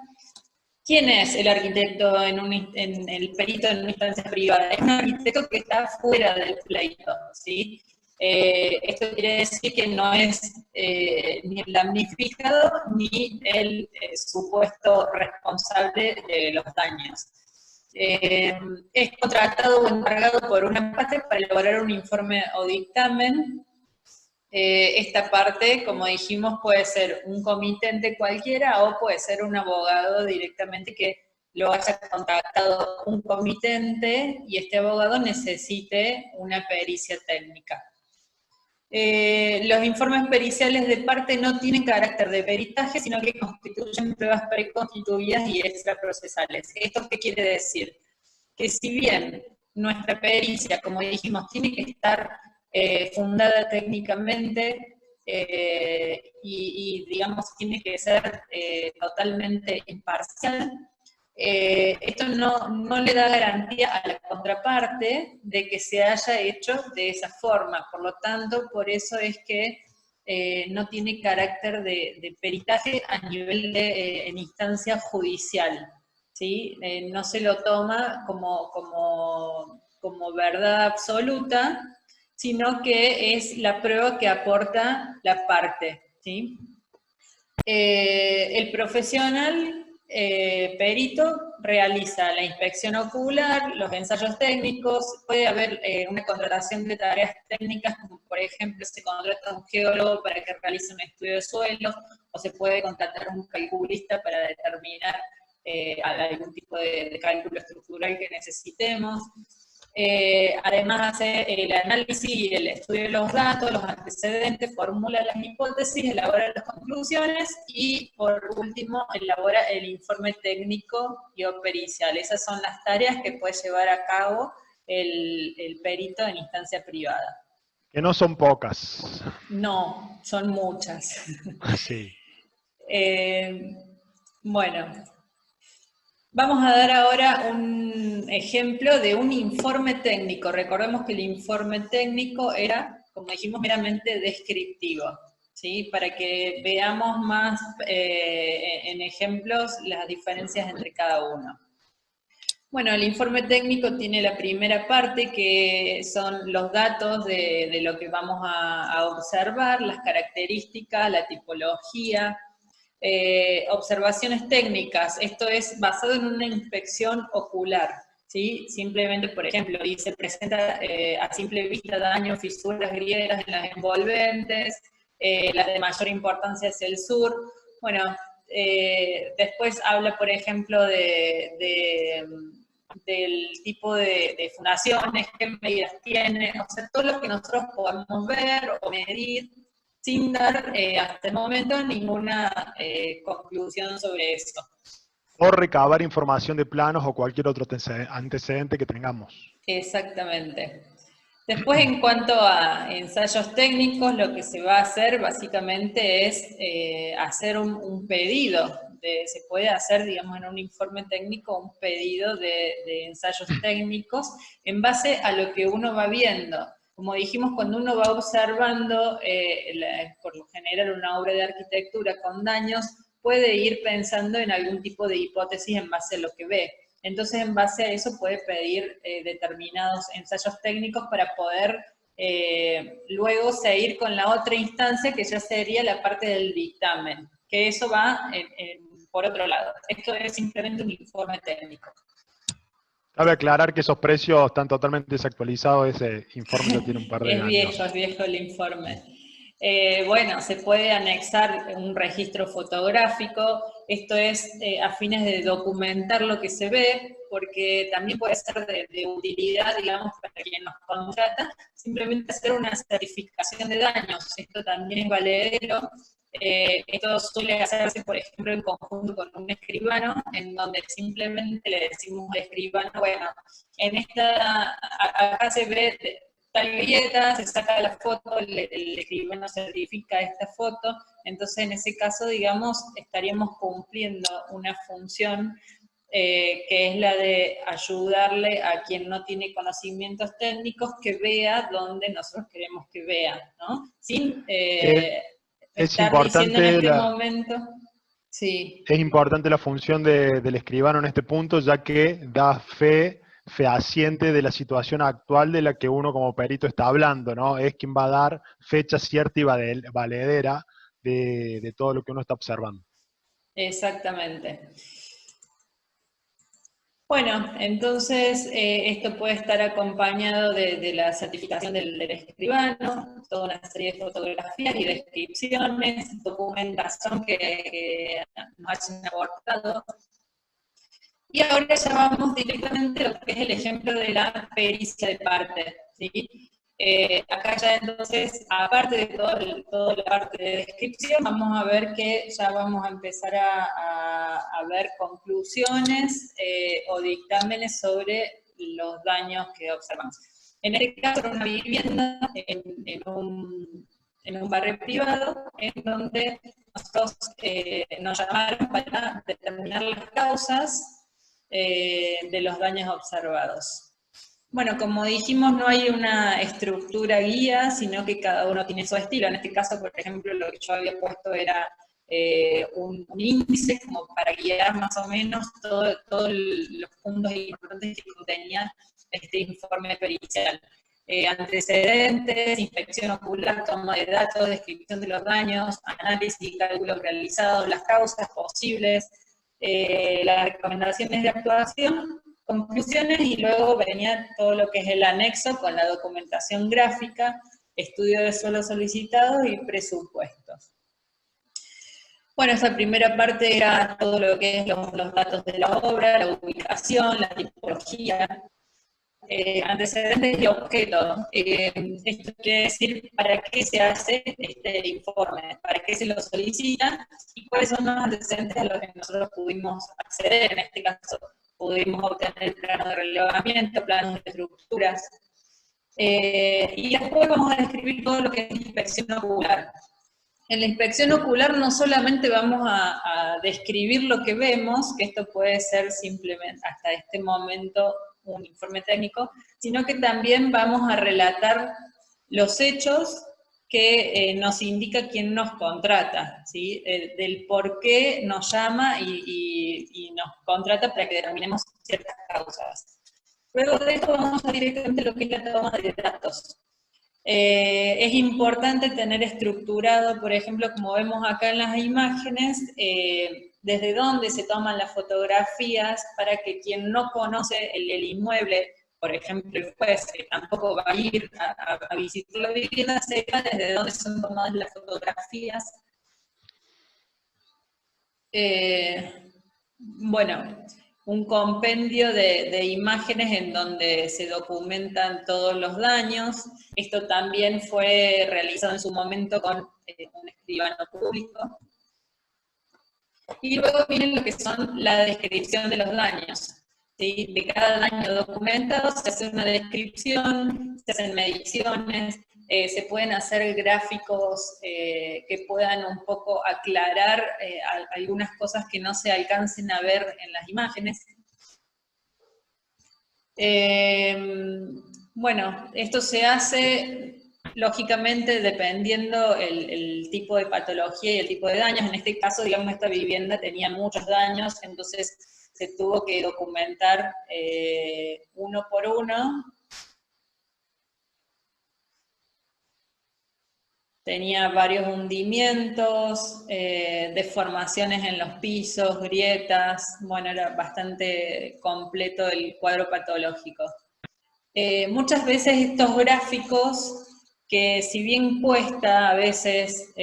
¿Quién es el arquitecto en el perito en una instancia privada? Es un arquitecto que está fuera del pleito, ¿sí? Esto quiere decir que no es ni el damnificado ni el supuesto responsable de los daños. Es contratado o encargado por una parte para elaborar un informe o dictamen. Esta parte, como dijimos, puede ser un comitente cualquiera o puede ser un abogado directamente que lo haya contactado un comitente y este abogado necesite una pericia técnica. Los informes periciales de parte no tienen carácter de peritaje, sino que constituyen pruebas preconstituidas y extraprocesales. ¿Esto qué quiere decir? Que si bien nuestra pericia, como dijimos, tiene que estar fundada técnicamente y, digamos, tiene que ser totalmente imparcial, esto no le da garantía a la contraparte de que se haya hecho de esa forma. Por lo tanto, por eso es que no tiene carácter de peritaje a nivel de en instancia judicial. ¿Sí? No se lo toma como verdad absoluta, sino que es la prueba que aporta la parte. ¿Sí? El profesional perito realiza la inspección ocular, los ensayos técnicos, puede haber una contratación de tareas técnicas, como por ejemplo se contrata a un geólogo para que realice un estudio de suelo, o se puede contratar a un calculista para determinar algún tipo de cálculo estructural que necesitemos. Además hace el análisis y el estudio de los datos, los antecedentes, formula las hipótesis, elabora las conclusiones y por último elabora el informe técnico y o pericial. Esas son las tareas que puede llevar a cabo el perito en instancia privada. Que no son pocas. No, son muchas. Sí. Bueno, vamos a dar ahora un ejemplo de un informe técnico. Recordemos que el informe técnico era, como dijimos, meramente descriptivo, ¿sí? Para que veamos más en ejemplos las diferencias entre cada uno. Bueno, el informe técnico tiene la primera parte, que son los datos de lo que vamos a observar, las características, la tipología, observaciones técnicas. Esto es basado en una inspección ocular, ¿sí? Simplemente, por ejemplo, dice, presenta a simple vista daños, fisuras, grietas en las envolventes, las de mayor importancia es el sur. Bueno, después habla, por ejemplo, del tipo de fundaciones, qué medidas tiene, o sea, todo lo que nosotros podamos ver o medir, sin dar hasta el momento ninguna conclusión sobre eso. O recabar información de planos o cualquier otro antecedente que tengamos. Exactamente. Después, en cuanto a ensayos técnicos, lo que se va a hacer básicamente es hacer un pedido. Se puede hacer, digamos, en un informe técnico un pedido de ensayos técnicos en base a lo que uno va viendo. Como dijimos, cuando uno va observando, por lo general, una obra de arquitectura con daños, puede ir pensando en algún tipo de hipótesis en base a lo que ve. Entonces, en base a eso puede pedir determinados ensayos técnicos para poder luego seguir con la otra instancia, que ya sería la parte del dictamen, que eso va por otro lado. Esto es simplemente un informe técnico. Cabe aclarar que esos precios están totalmente desactualizados, ese informe ya tiene un par de años. Es viejo el informe. Bueno, se puede anexar un registro fotográfico, esto es a fines de documentar lo que se ve, porque también puede ser de utilidad, digamos, para quien nos contrata, simplemente hacer una certificación de daños, esto también es valedero. Esto suele hacerse, por ejemplo, en conjunto con un escribano, en donde simplemente le decimos al escribano, bueno, acá se ve tal grieta, se saca la foto, el escribano certifica esta foto, entonces en ese caso, digamos, estaríamos cumpliendo una función que es la de ayudarle a quien no tiene conocimientos técnicos que vea donde nosotros queremos que vea, ¿no? Sin es estar diciendo en importante este momento, sí. Es importante la función del escribano en este punto, ya que da fe fehaciente de la situación actual de la que uno como perito está hablando, ¿no? Es quien va a dar fecha cierta y valedera de todo lo que uno está observando. Exactamente. Bueno, entonces esto puede estar acompañado de la certificación del escribano, toda una serie de fotografías y descripciones, documentación que nos hayan aportado. Y ahora ya vamos directamente a lo que es el ejemplo de la pericia de parte, ¿sí? Acá ya entonces, aparte de toda la parte de descripción, vamos a ver que ya vamos a empezar a ver conclusiones o dictámenes sobre los daños que observamos. En este caso, una vivienda en un barrio privado, en donde nosotros nos llamaron para determinar las causas de los daños observados. Bueno, como dijimos, no hay una estructura guía, sino que cada uno tiene su estilo. En este caso, por ejemplo, lo que yo había puesto era un índice como para guiar más o menos todos los puntos importantes que contenía este informe pericial. Antecedentes, inspección ocular, toma de datos, descripción de los daños, análisis y cálculos realizados, las causas posibles, las recomendaciones de actuación, conclusiones, y luego venía todo lo que es el anexo con la documentación gráfica, estudio de suelos solicitados y presupuestos. Bueno, esa primera parte era todo lo que es los datos de la obra, la ubicación, la tipología, antecedentes y objetos. Esto quiere decir para qué se hace este informe, para qué se lo solicita y cuáles son los antecedentes a los que nosotros pudimos acceder. En este caso, pudimos obtener planos de relevamiento, planos de estructuras. Y después vamos a describir todo lo que es inspección ocular. En la inspección ocular no solamente vamos a describir lo que vemos, que esto puede ser simplemente hasta este momento un informe técnico, sino que también vamos a relatar los hechos que nos indica quién nos contrata, ¿sí? Del por qué nos llama y nos contrata para que determinemos ciertas causas. Luego de esto vamos a directamente a lo que es la toma de datos. Es importante tener estructurado, por ejemplo, como vemos acá en las imágenes, desde dónde se toman las fotografías para que quien no conoce el inmueble, por ejemplo el juez, que tampoco va a ir a visitar la vivienda, sepa desde dónde son tomadas las fotografías. Bueno, un compendio de imágenes en donde se documentan todos los daños. Esto también fue realizado en su momento con un escribano público. Y luego viene lo que son la descripción de los daños. ¿Sí? De cada daño documentado se hace una descripción, se hacen mediciones, se pueden hacer gráficos que puedan un poco aclarar algunas cosas que no se alcancen a ver en las imágenes. Bueno, esto se hace lógicamente dependiendo el tipo de patología y el tipo de daños. En este caso, digamos, esta vivienda tenía muchos daños, entonces se tuvo que documentar uno por uno. Tenía varios hundimientos, deformaciones en los pisos, grietas. Bueno, era bastante completo el cuadro patológico. Muchas veces estos gráficos, que si bien cuesta a veces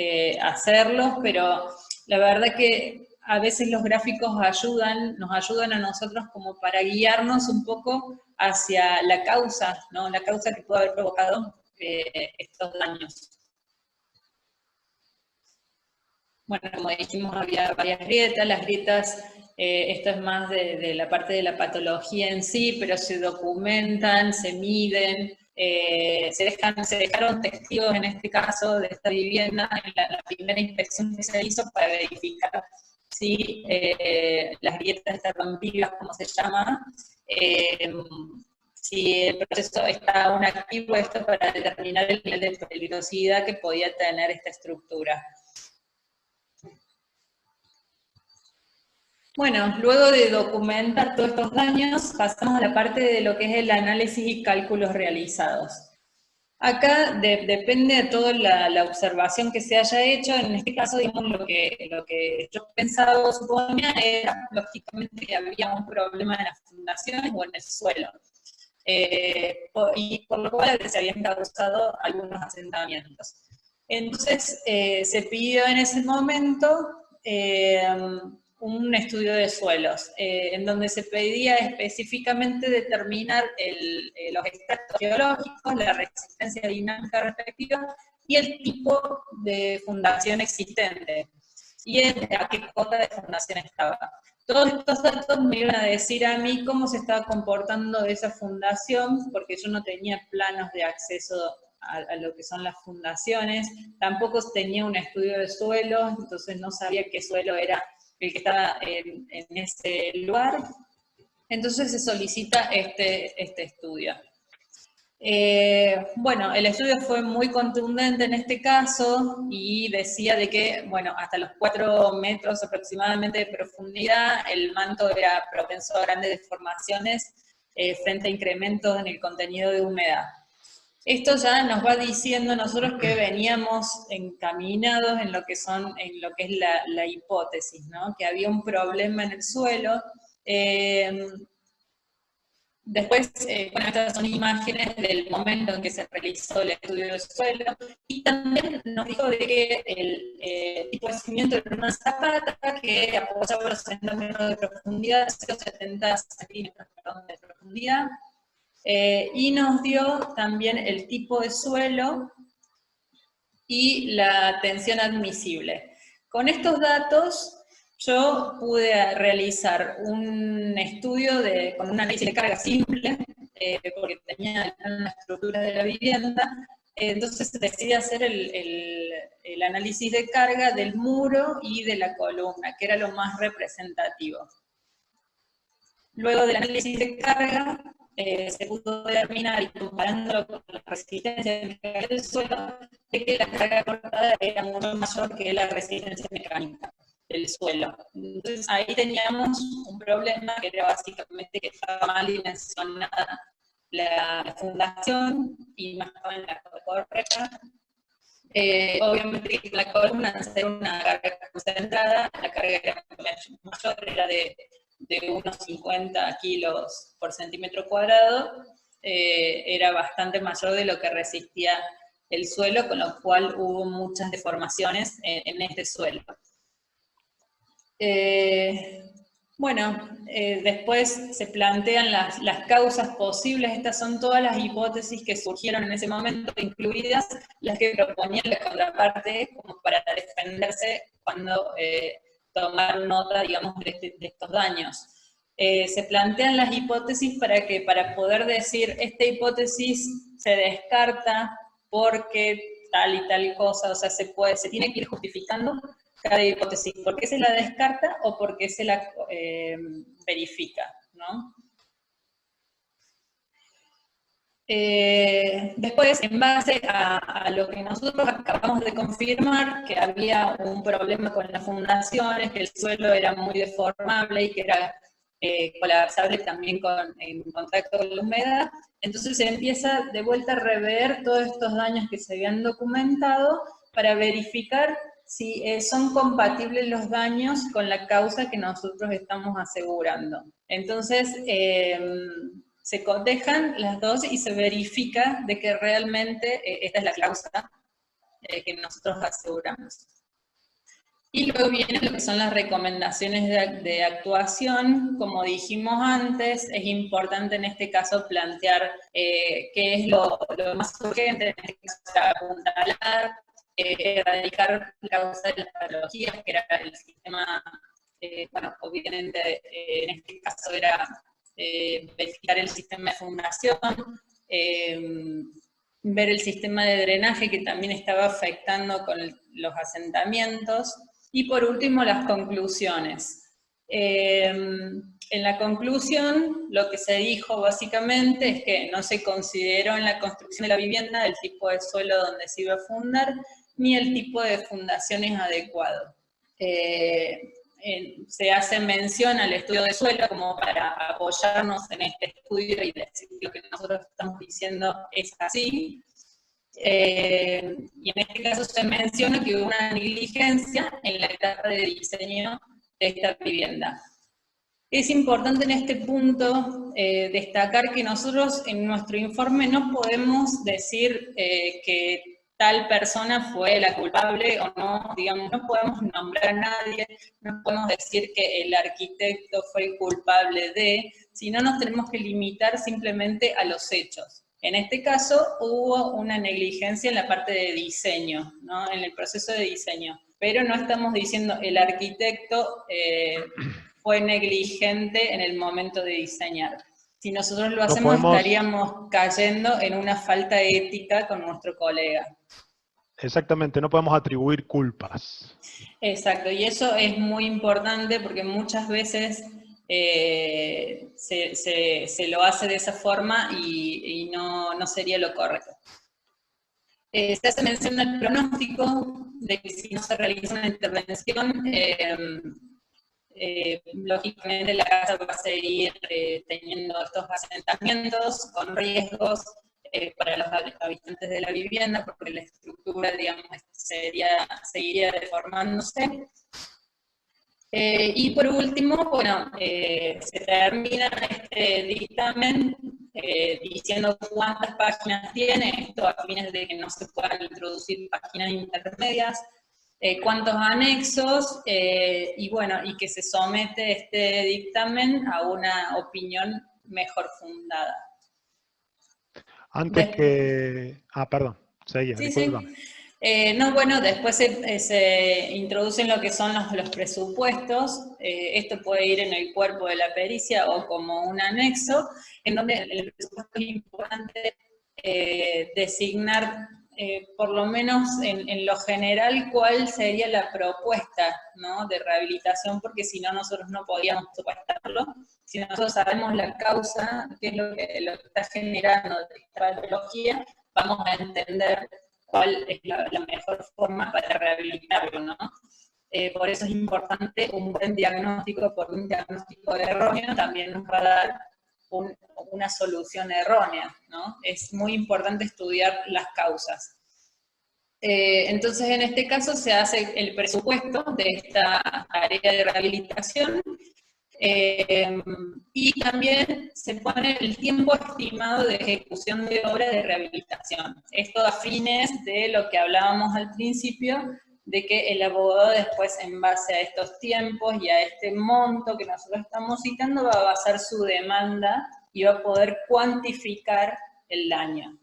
hacerlos, pero la verdad que a veces los gráficos nos ayudan a nosotros como para guiarnos un poco hacia la causa, ¿no? La causa que puede haber provocado estos daños. Bueno, como dijimos, había varias grietas. Las grietas, esto es más de la parte de la patología en sí, pero se documentan, se miden, se dejaron testigos en este caso de esta vivienda en la primera inspección que se hizo para verificar si las grietas estaban vivas, como se llama, si el proceso está aún activo, esto para determinar el nivel de peligrosidad que podía tener esta estructura. Bueno, luego de documentar todos estos daños, pasamos a la parte de lo que es el análisis y cálculos realizados. Acá depende de toda la observación que se haya hecho. En este caso, digamos, lo que yo pensaba o suponía era, lógicamente, que había un problema en las fundaciones o en el suelo. Y por lo cual se habían causado algunos asentamientos. Entonces, se pidió en ese momento un estudio de suelos, en donde se pedía específicamente determinar los estratos geológicos, la resistencia dinámica respectiva y el tipo de fundación existente, y a qué cota de fundación estaba. Todos estos datos me iban a decir a mí cómo se estaba comportando esa fundación, porque yo no tenía planos de acceso a lo que son las fundaciones, tampoco tenía un estudio de suelos, entonces no sabía qué suelo era el que estaba en ese lugar. Entonces se solicita este estudio. Bueno, el estudio fue muy contundente en este caso y decía de que, bueno, hasta los 4 metros aproximadamente de profundidad, el manto era propenso a grandes deformaciones frente a incrementos en el contenido de humedad. Esto ya nos va diciendo nosotros que veníamos encaminados en lo que es la hipótesis, ¿no? Que había un problema en el suelo. Después, bueno, estas son imágenes del momento en que se realizó el estudio del suelo, y también nos dijo de que el tipo de cimiento era una zapata que apoyaba los 70 metros de profundidad, 70 centímetros de profundidad, y nos dio también el tipo de suelo y la tensión admisible. Con estos datos, yo pude realizar un estudio con un análisis de carga simple, porque tenía una estructura de la vivienda, entonces decidí hacer el análisis de carga del muro y de la columna, que era lo más representativo. Luego del análisis de carga, se pudo determinar, y comparándolo con la resistencia mecánica del suelo, de que la carga cortada era mucho mayor que la resistencia mecánica del suelo. Entonces ahí teníamos un problema que era básicamente que estaba mal dimensionada la fundación y no estaba en la correcta. Obviamente la columna, al ser una carga concentrada, la carga era mayor, era de unos 50 kilos por centímetro cuadrado, era bastante mayor de lo que resistía el suelo, con lo cual hubo muchas deformaciones en este suelo. Bueno, después se plantean las causas posibles. Estas son todas las hipótesis que surgieron en ese momento, incluidas las que proponía la contraparte como para defenderse cuando tomar nota, digamos, de estos daños. Se plantean las hipótesis para poder decir, esta hipótesis se descarta porque tal y tal cosa, o sea, se tiene que ir justificando cada hipótesis, ¿por qué se la descarta o por qué se la verifica, ¿no? Después, en base a lo que nosotros acabamos de confirmar, que había un problema con las fundaciones, que el suelo era muy deformable y que era colapsable también en contacto con la humedad, entonces se empieza de vuelta a rever todos estos daños que se habían documentado para verificar si son compatibles los daños con la causa que nosotros estamos asegurando. Entonces, se cotejan las dos y se verifica de que realmente esta es la causa que nosotros aseguramos. Y luego vienen lo que son las recomendaciones de actuación. Como dijimos antes, es importante en este caso plantear qué es lo más urgente, en este caso apuntalar, erradicar la causa de las patologías, que era el sistema, bueno, obviamente en este caso era verificar el sistema de fundación, ver el sistema de drenaje que también estaba afectando con los asentamientos, y por último las conclusiones. En la conclusión, lo que se dijo básicamente es que no se consideró en la construcción de la vivienda el tipo de suelo donde se iba a fundar, ni el tipo de fundaciones adecuado. Se hace mención al estudio de suelo como para apoyarnos en este estudio y decir lo que nosotros estamos diciendo es así. Y en este caso se menciona que hubo una negligencia en la etapa de diseño de esta vivienda. Es importante en este punto destacar que nosotros en nuestro informe no podemos decir que tal persona fue la culpable o no, digamos, no podemos nombrar a nadie, no podemos decir que el arquitecto fue el culpable de, sino nos tenemos que limitar simplemente a los hechos. En este caso hubo una negligencia en la parte de diseño, ¿no? En el proceso de diseño, pero no estamos diciendo el arquitecto fue negligente en el momento de diseñar. Si nosotros lo hacemos, estaríamos cayendo en una falta ética con nuestro colega. Exactamente, no podemos atribuir culpas. Exacto, y eso es muy importante porque muchas veces se lo hace de esa forma y no sería lo correcto. Se hace mención al pronóstico de que si no se realiza una intervención, lógicamente la casa va a seguir teniendo estos asentamientos con riesgos para los habitantes de la vivienda, porque la estructura, digamos, seguiría deformándose. Y por último, bueno, se termina este dictamen diciendo cuántas páginas tiene, esto a fines de que no se puedan introducir páginas intermedias, cuántos anexos, y bueno, y que se somete este dictamen a una opinión mejor fundada. Antes que... perdón, seguía, Sí, discúlpame. sí. No, bueno, después se introducen lo que son los presupuestos. Esto puede ir en el cuerpo de la pericia o como un anexo, en donde el presupuesto es importante designar, por lo menos en lo general, cuál sería la propuesta, ¿no?, de rehabilitación, porque si no, nosotros no podíamos supuestarlo. Si nosotros sabemos la causa, qué es lo que está generando esta patología, vamos a entender cuál es la mejor forma para rehabilitarlo, ¿no? Por eso es importante un buen diagnóstico, porque un diagnóstico erróneo también nos va a dar una solución errónea, ¿no? Es muy importante estudiar las causas. Entonces, en este caso se hace el presupuesto de esta área de rehabilitación, y también se pone el tiempo estimado de ejecución de obra de rehabilitación. Esto a fines de lo que hablábamos al principio, de que el abogado después, en base a estos tiempos y a este monto que nosotros estamos citando, va a basar su demanda y va a poder cuantificar el daño.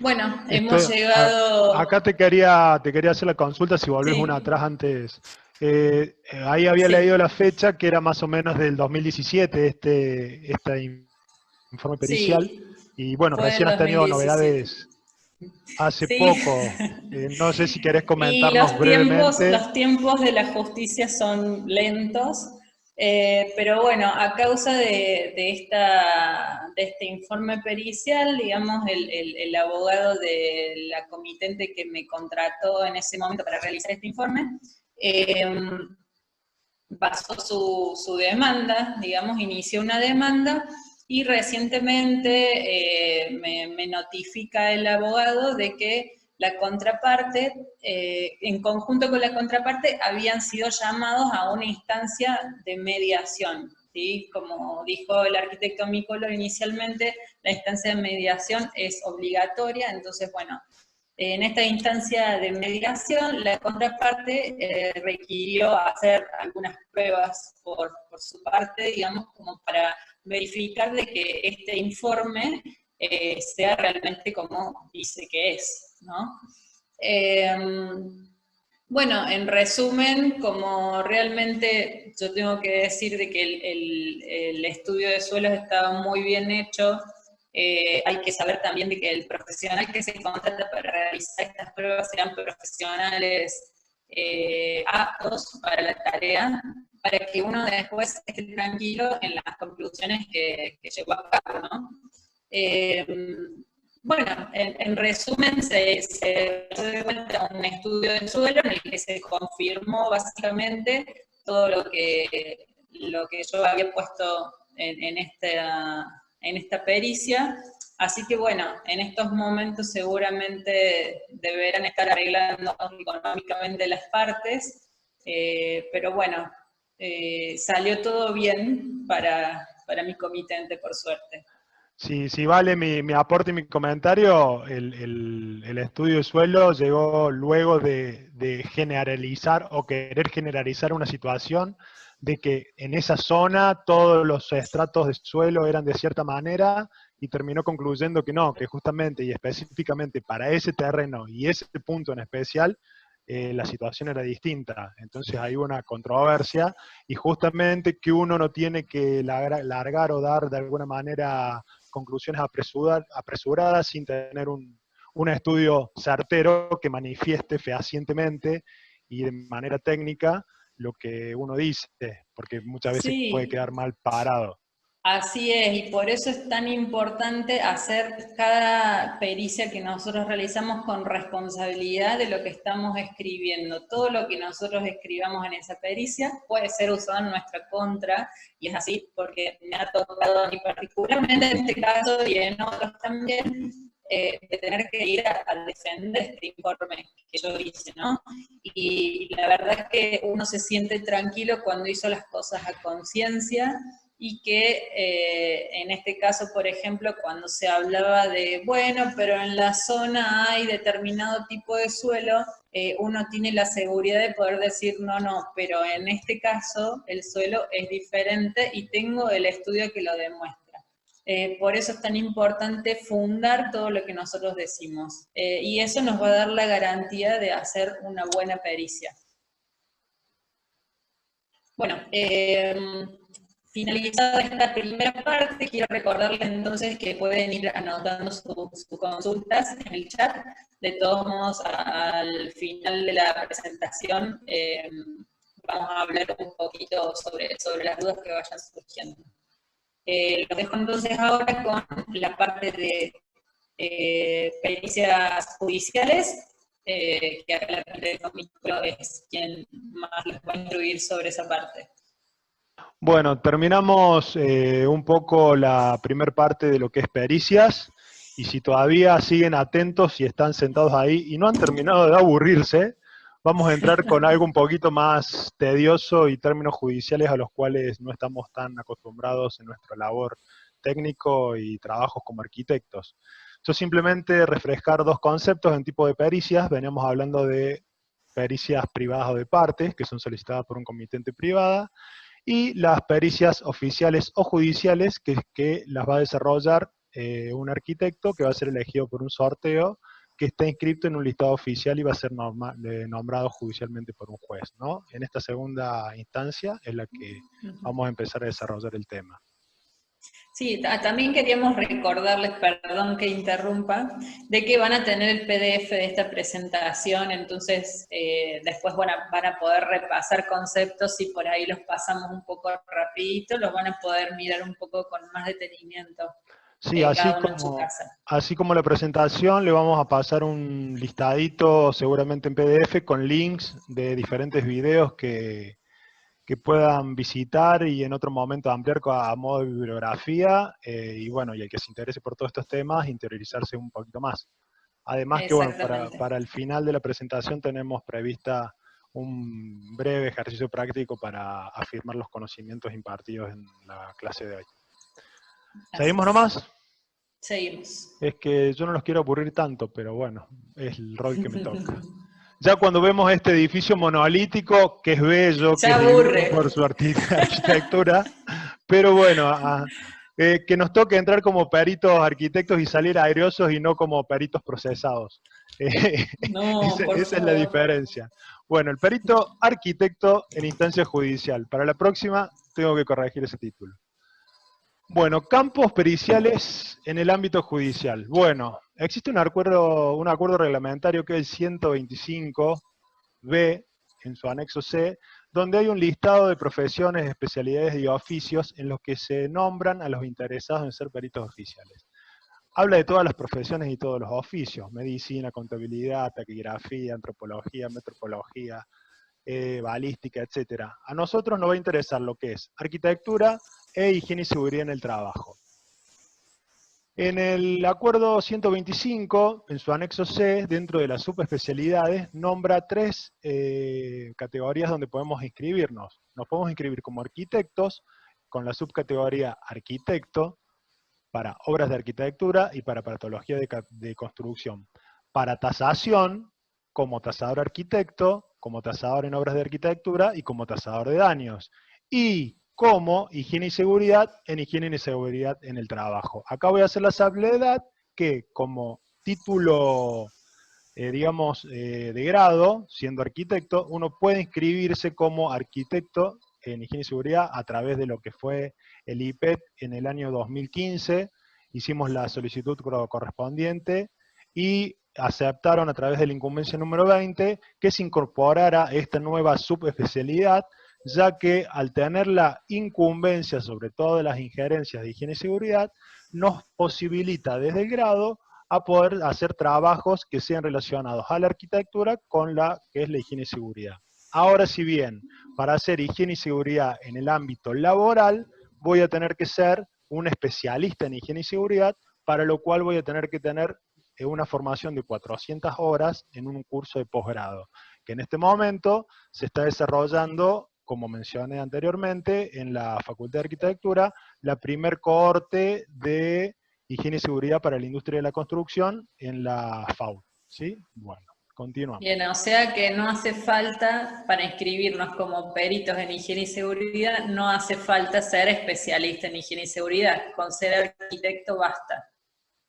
Bueno, hemos llegado... Acá te quería hacer la consulta, si volvés Sí. una atrás antes. Ahí había Sí. leído la fecha, que era más o menos del 2017, este informe pericial. Sí, Y bueno, fue recién en has tenido 2017. novedades hace Sí. poco. No sé si querés Y comentarnos brevemente. los tiempos de la justicia son lentos, pero bueno, a causa de este informe pericial, digamos, el abogado de la comitente que me contrató en ese momento para realizar este informe, basó su demanda, digamos, inició una demanda, y recientemente me notifica el abogado de que la contraparte, en conjunto con la contraparte, habían sido llamados a una instancia de mediación, ¿sí? Como dijo el arquitecto Micolo inicialmente, la instancia de mediación es obligatoria. Entonces, bueno, en esta instancia de mediación, la contraparte requirió hacer algunas pruebas por su parte, digamos, como para verificar de que este informe sea realmente como dice que es, ¿no? Bueno, en resumen, como realmente yo tengo que decir de que el estudio de suelos estaba muy bien hecho, hay que saber también de que el profesional que se contrata para realizar estas pruebas sean profesionales aptos para la tarea, para que uno después esté tranquilo en las conclusiones que llevó a cabo, ¿no? Bueno, en resumen, se dio cuenta un estudio de suelo en el que se confirmó básicamente todo lo que yo había puesto en esta pericia. Así que bueno, en estos momentos seguramente deberán estar arreglando económicamente las partes, pero bueno, salió todo bien para mi comitente, por suerte. Si vale mi aporte y mi comentario, el estudio de suelo llegó luego de generalizar o querer generalizar una situación de que en esa zona todos los estratos de suelo eran de cierta manera, y terminó concluyendo que no, que justamente y específicamente para ese terreno y ese punto en especial, la situación era distinta. Entonces hay una controversia, y justamente que uno no tiene que largar o dar de alguna manera conclusiones apresuradas sin tener un estudio certero que manifieste fehacientemente y de manera técnica lo que uno dice, porque muchas veces puede Sí, quedar mal parado. Así es, y por eso es tan importante hacer cada pericia que nosotros realizamos con responsabilidad de lo que estamos escribiendo. Todo lo que nosotros escribamos en esa pericia puede ser usado en nuestra contra, y es así porque me ha tocado a mí particularmente en este caso y en otros también, de tener que ir a defender este informe que yo hice, ¿no? Y la verdad es que uno se siente tranquilo cuando hizo las cosas a conciencia, y que en este caso, por ejemplo, cuando se hablaba de, bueno, pero en la zona hay determinado tipo de suelo, uno tiene la seguridad de poder decir, no, no, pero en este caso el suelo es diferente y tengo el estudio que lo demuestra. Por eso es tan importante fundar todo lo que nosotros decimos. Y eso nos va a dar la garantía de hacer una buena pericia. Bueno, finalizada esta primera parte, quiero recordarles entonces que pueden ir anotando sus consultas en el chat. De todos modos, al final de la presentación vamos a hablar un poquito sobre las dudas que vayan surgiendo. Los dejo entonces ahora con la parte de pericias judiciales, que acá la parte de Comículo es quien más les va a instruir sobre esa parte. Bueno, terminamos un poco la primera parte de lo que es pericias, y si todavía siguen atentos y están sentados ahí y no han terminado de aburrirse, vamos a entrar con algo un poquito más tedioso y términos judiciales a los cuales no estamos tan acostumbrados en nuestra labor técnico y trabajos como arquitectos. Yo simplemente refrescar dos conceptos en tipo de pericias. Veníamos hablando de pericias privadas o de partes, que son solicitadas por un comitente privada, y las pericias oficiales o judiciales, que las va a desarrollar un arquitecto que va a ser elegido por un sorteo, que está inscrito en un listado oficial y va a ser nombrado judicialmente por un juez, ¿no? En esta segunda instancia es la que vamos a empezar a desarrollar el tema. Sí, también queríamos recordarles, perdón que interrumpa, de que van a tener el PDF de esta presentación, entonces después van a poder repasar conceptos y por ahí los pasamos un poco rapidito, los van a poder mirar un poco con más detenimiento, Sí, cada uno en su casa. así como la presentación, le vamos a pasar un listadito seguramente en PDF con links de diferentes videos que puedan visitar y en otro momento ampliar a modo de bibliografía, y bueno, y el que se interese por todos estos temas, interiorizarse un poquito más. Además que bueno, para el final de la presentación tenemos prevista un breve ejercicio práctico para afirmar los conocimientos impartidos en la clase de hoy. ¿Seguimos nomás? Seguimos. Es que yo no los quiero aburrir tanto, pero bueno, es el rol que me toca. Ya cuando vemos este edificio monolítico, que es bello, que es divino por su arquitectura, pero bueno, que nos toque entrar como peritos arquitectos y salir aerosos y no como peritos procesados. No, esa es la diferencia. Bueno, el perito arquitecto en instancia judicial. Para la próxima tengo que corregir ese título. Bueno, campos periciales en el ámbito judicial. Bueno, existe un acuerdo reglamentario que es el 125B, en su anexo C, donde hay un listado de profesiones, especialidades y oficios en los que se nombran a los interesados en ser peritos oficiales. Habla de todas las profesiones y todos los oficios: medicina, contabilidad, taquigrafía, antropología, metropología, balística, etc. A nosotros nos va a interesar lo que es arquitectura e higiene y seguridad en el trabajo. En el acuerdo 125, en su anexo C, dentro de las subespecialidades, nombra 3 categorías donde podemos inscribirnos. Nos podemos inscribir como arquitectos, con la subcategoría arquitecto, para obras de arquitectura y para patología de construcción. Para tasación, como tasador arquitecto, como tasador en obras de arquitectura y como tasador de daños. Y como higiene y seguridad en higiene y seguridad en el trabajo. Acá voy a hacer la salvedad que como título, digamos, de grado, siendo arquitecto, uno puede inscribirse como arquitecto en higiene y seguridad a través de lo que fue el IPET en el año 2015. Hicimos la solicitud correspondiente y aceptaron a través de la incumbencia número 20 que se incorporara esta nueva subespecialidad ya que al tener la incumbencia sobre todas las injerencias de higiene y seguridad, nos posibilita desde el grado a poder hacer trabajos que sean relacionados a la arquitectura con la que es la higiene y seguridad. Ahora, si bien para hacer higiene y seguridad en el ámbito laboral, voy a tener que ser un especialista en higiene y seguridad, para lo cual voy a tener que tener una formación de 400 horas en un curso de posgrado, que en este momento se está desarrollando, como mencioné anteriormente, en la Facultad de Arquitectura, la primer cohorte de higiene y seguridad para la industria de la construcción en la FAU. ¿Sí? Bueno, continuamos. Bien, o sea que no hace falta, para inscribirnos como peritos en higiene y seguridad, no hace falta ser especialista en higiene y seguridad. Con ser arquitecto basta.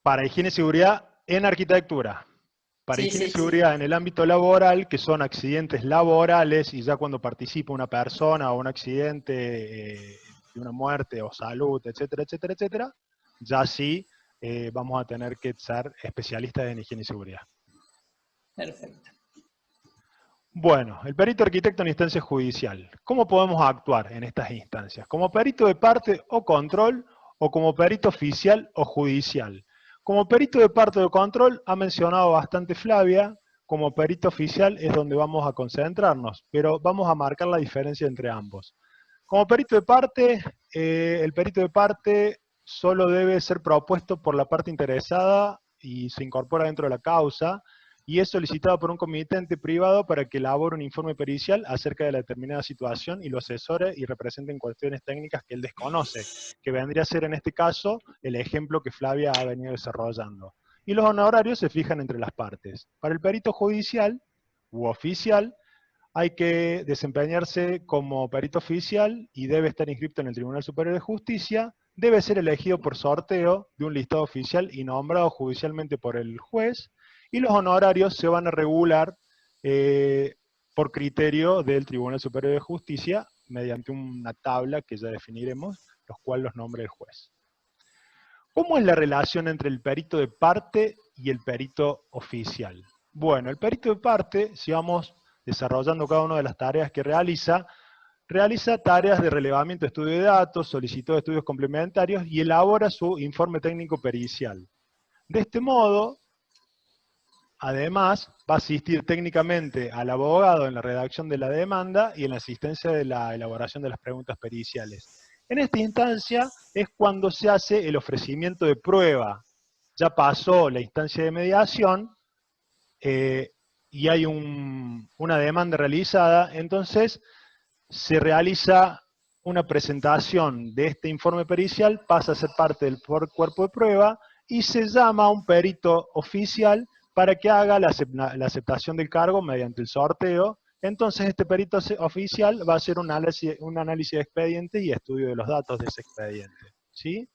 Para higiene y seguridad en arquitectura. Para Sí, higiene y sí, seguridad sí. en el ámbito laboral, que son accidentes laborales, y ya cuando participa una persona o un accidente de una muerte o salud, etcétera, etcétera, etcétera, ya sí vamos a tener que ser especialistas en higiene y seguridad. Perfecto. Bueno, el perito arquitecto en instancia judicial. ¿Cómo podemos actuar en estas instancias? ¿Como perito de parte o control, o como perito oficial o judicial? Como perito de parte o control ha mencionado bastante Flavia. Como perito oficial es donde vamos a concentrarnos, pero vamos a marcar la diferencia entre ambos. Como perito de parte, el perito de parte solo debe ser propuesto por la parte interesada y se incorpora dentro de la causa, y es solicitado por un comitente privado para que elabore un informe pericial acerca de la determinada situación y lo asesore y represente en cuestiones técnicas que él desconoce, que vendría a ser en este caso el ejemplo que Flavia ha venido desarrollando. Y los honorarios se fijan entre las partes. Para el perito judicial u oficial, hay que desempeñarse como perito oficial y debe estar inscrito en el Tribunal Superior de Justicia, debe ser elegido por sorteo de un listado oficial y nombrado judicialmente por el juez, y los honorarios se van a regular por criterio del Tribunal Superior de Justicia mediante una tabla que ya definiremos, los cuales los nombra el juez. ¿Cómo es la relación entre el perito de parte y el perito oficial? Bueno, el perito de parte, si vamos desarrollando cada una de las tareas que realiza tareas de relevamiento, estudio de datos, solicitud de estudios complementarios y elabora su informe técnico pericial. De este modo, además, va a asistir técnicamente al abogado en la redacción de la demanda y en la asistencia de la elaboración de las preguntas periciales. En esta instancia es cuando se hace el ofrecimiento de prueba. Ya pasó la instancia de mediación y hay una demanda realizada, entonces se realiza una presentación de este informe pericial, pasa a ser parte del cuerpo de prueba y se llama a un perito oficial para que haga la aceptación del cargo mediante el sorteo. Entonces este perito oficial va a hacer un análisis de expediente y estudio de los datos de ese expediente, ¿sí?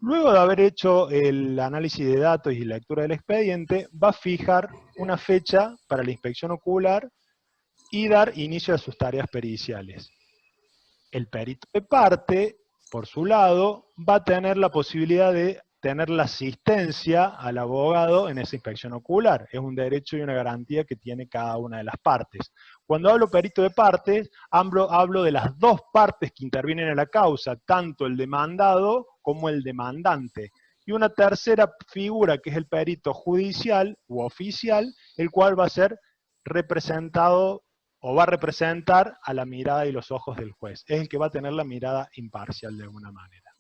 Luego de haber hecho el análisis de datos y lectura del expediente, va a fijar una fecha para la inspección ocular y dar inicio a sus tareas periciales. El perito de parte, por su lado, va a tener la posibilidad de tener la asistencia al abogado en esa inspección ocular. Es un derecho y una garantía que tiene cada una de las partes. Cuando hablo perito de parte, hablo de las dos partes que intervienen en la causa, tanto el demandado como el demandante. Y una tercera figura, que es el perito judicial u oficial, el cual va a ser representado o va a representar a la mirada y los ojos del juez. Es el que va a tener la mirada imparcial de alguna manera.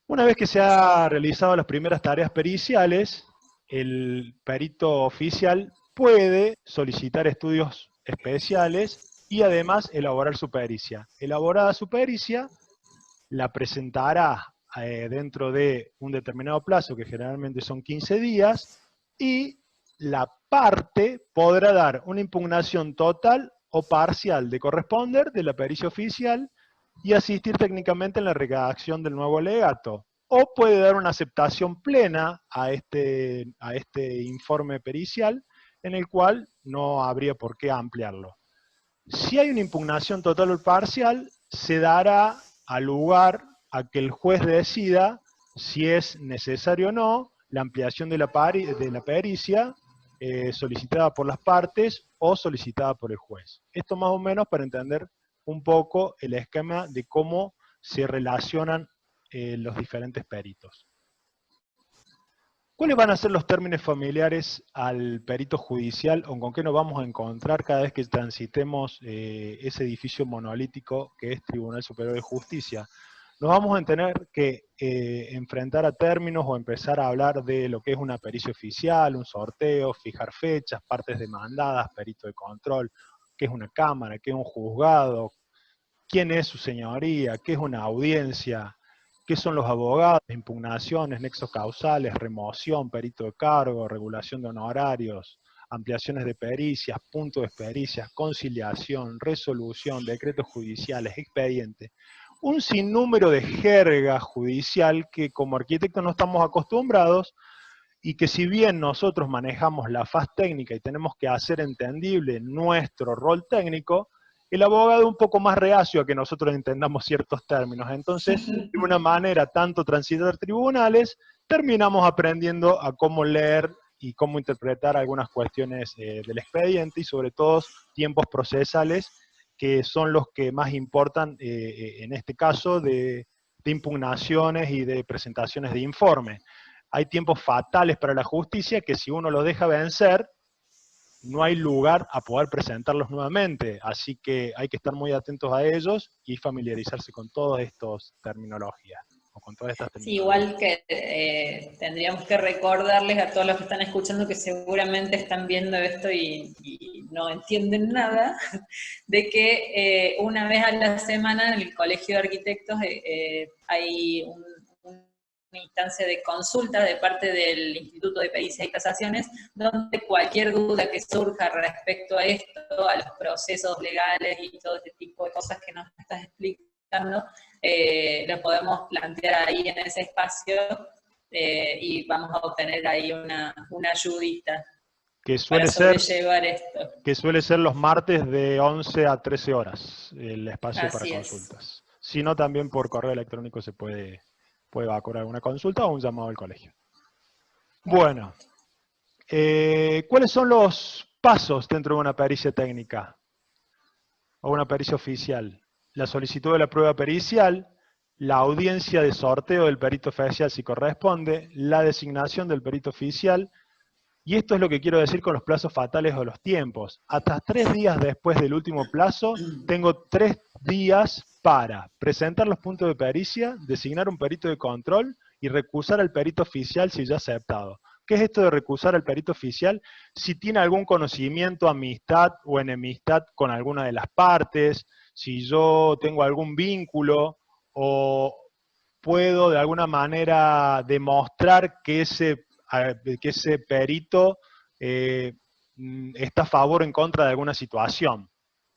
Una vez que se han realizado las primeras tareas periciales, el perito oficial puede solicitar estudios especiales y además elaborar su pericia. Elaborada su pericia, la presentará dentro de un determinado plazo, que generalmente son 15 días, y la parte podrá dar una impugnación total o parcial de corresponder de la pericia oficial y asistir técnicamente en la redacción del nuevo alegato. O puede dar una aceptación plena a este informe pericial, en el cual no habría por qué ampliarlo. Si hay una impugnación total o parcial, se dará al lugar a que el juez decida si es necesario o no la ampliación de la pericia, solicitada por las partes o solicitada por el juez. Esto más o menos para entender un poco el esquema de cómo se relacionan los diferentes peritos. ¿Cuáles van a ser los términos familiares al perito judicial o con qué nos vamos a encontrar cada vez que transitemos ese edificio monolítico que es Tribunal Superior de Justicia? Nos vamos a tener que enfrentar a términos o empezar a hablar de lo que es una pericia oficial, un sorteo, fijar fechas, partes demandadas, perito de control, qué es una cámara, qué es un juzgado, quién es su señoría, qué es una audiencia, qué son los abogados, impugnaciones, nexos causales, remoción, perito de cargo, regulación de honorarios, ampliaciones de pericias, puntos de pericias, conciliación, resolución, decretos judiciales, expediente. Un sinnúmero de jerga judicial que como arquitectos no estamos acostumbrados y que si bien nosotros manejamos la faz técnica y tenemos que hacer entendible nuestro rol técnico, el abogado es un poco más reacio a que nosotros entendamos ciertos términos. Entonces, de una manera, tanto transitar tribunales, terminamos aprendiendo a cómo leer y cómo interpretar algunas cuestiones del expediente y sobre todo tiempos procesales que son los que más importan en este caso de impugnaciones y de presentaciones de informe. Hay tiempos fatales para la justicia que si uno los deja vencer, no hay lugar a poder presentarlos nuevamente, así que hay que estar muy atentos a ellos y familiarizarse con todas estas terminologías, o con todas estas Sí, terminologías. igual que tendríamos que recordarles a todos los que están escuchando que seguramente están viendo esto y no entienden nada, de que una vez a la semana en el Colegio de Arquitectos hay una instancia de consulta de parte del Instituto de Pericias y Tasaciones, donde cualquier duda que surja respecto a esto, a los procesos legales y todo este tipo de cosas que nos estás explicando, lo podemos plantear ahí en ese espacio y vamos a obtener ahí una ayudita Que para suele ser, sobrellevar esto. que suele ser los martes de 11 a 13 horas el espacio para Así es. consultas. Si no, también por correo electrónico se puede evacuar alguna consulta o un llamado al colegio. Bueno, ¿cuáles son los pasos dentro de una pericia técnica o una pericia oficial? La solicitud de la prueba pericial, la audiencia de sorteo del perito oficial si corresponde, la designación del perito oficial, y esto es lo que quiero decir con los plazos fatales o los tiempos. Hasta 3 días después del último plazo, tengo 3 días para presentar los puntos de pericia, designar un perito de control y recusar al perito oficial si ya aceptado. ¿Qué es esto de recusar al perito oficial? Si tiene algún conocimiento, amistad o enemistad con alguna de las partes, si yo tengo algún vínculo o puedo de alguna manera demostrar que ese perito está a favor o en contra de alguna situación.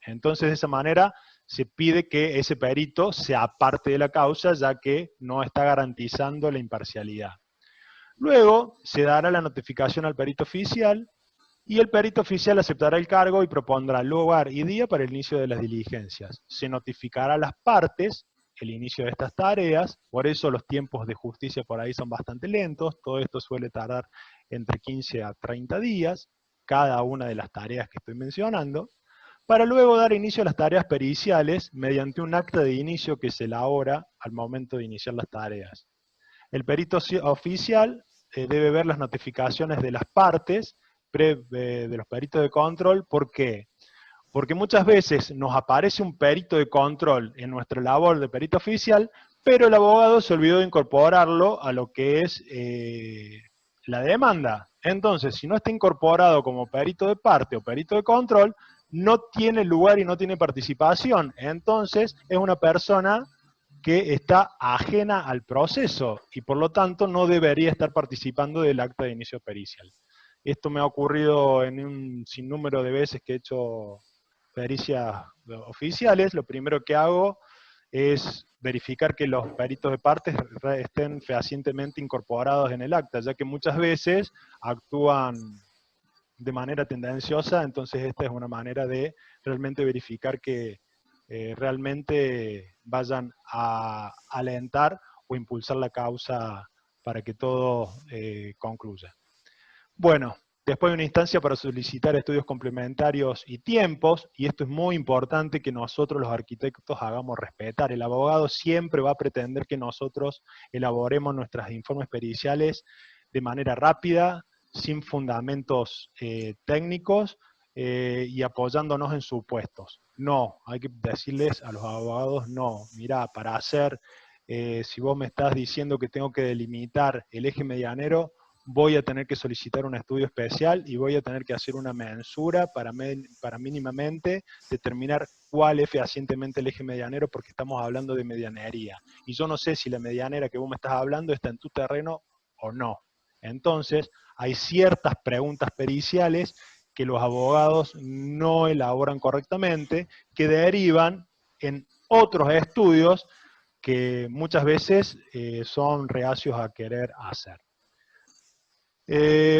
Entonces, de esa manera, se pide que ese perito se aparte de la causa, ya que no está garantizando la imparcialidad. Luego, se dará la notificación al perito oficial, y el perito oficial aceptará el cargo y propondrá lugar y día para el inicio de las diligencias. Se notificará a las partes el inicio de estas tareas, por eso los tiempos de justicia por ahí son bastante lentos, todo esto suele tardar entre 15 a 30 días, cada una de las tareas que estoy mencionando, para luego dar inicio a las tareas periciales mediante un acta de inicio que se elabora al momento de iniciar las tareas. El perito oficial debe ver las notificaciones de las partes, de los peritos de control. ¿Por qué? Porque muchas veces nos aparece un perito de control en nuestra labor de perito oficial, pero el abogado se olvidó de incorporarlo a lo que es la demanda. Entonces, si no está incorporado como perito de parte o perito de control, no tiene lugar y no tiene participación. Entonces, es una persona que está ajena al proceso y por lo tanto no debería estar participando del acta de inicio pericial. Esto me ha ocurrido en un sinnúmero de veces que he hecho pericias oficiales. Lo primero que hago es verificar que los peritos de partes estén fehacientemente incorporados en el acta, ya que muchas veces actúan de manera tendenciosa, entonces esta es una manera de realmente verificar que realmente vayan a alentar o impulsar la causa para que todo concluya. Bueno, Después hay una instancia para solicitar estudios complementarios y tiempos, y esto es muy importante que nosotros los arquitectos hagamos respetar. El abogado siempre va a pretender que nosotros elaboremos nuestros informes periciales de manera rápida, sin fundamentos técnicos y apoyándonos en supuestos. No, hay que decirles a los abogados, no, mira, para hacer, si vos me estás diciendo que tengo que delimitar el eje medianero, voy a tener que solicitar un estudio especial y voy a tener que hacer una mensura para mínimamente determinar cuál es fehacientemente el eje medianero, porque estamos hablando de medianería. Y yo no sé si la medianera que vos me estás hablando está en tu terreno o no. Entonces, hay ciertas preguntas periciales que los abogados no elaboran correctamente, que derivan en otros estudios que muchas veces son reacios a querer hacer.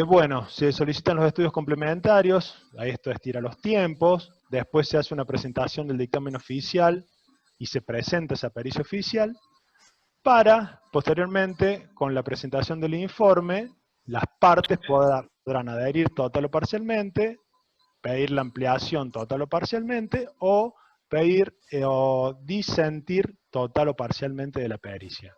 Bueno, se solicitan los estudios complementarios, ahí esto estira los tiempos, después se hace una presentación del dictamen oficial y se presenta esa pericia oficial para, posteriormente, con la presentación del informe, las partes podrán adherir total o parcialmente, pedir la ampliación total o parcialmente, o pedir o disentir total o parcialmente de la pericia.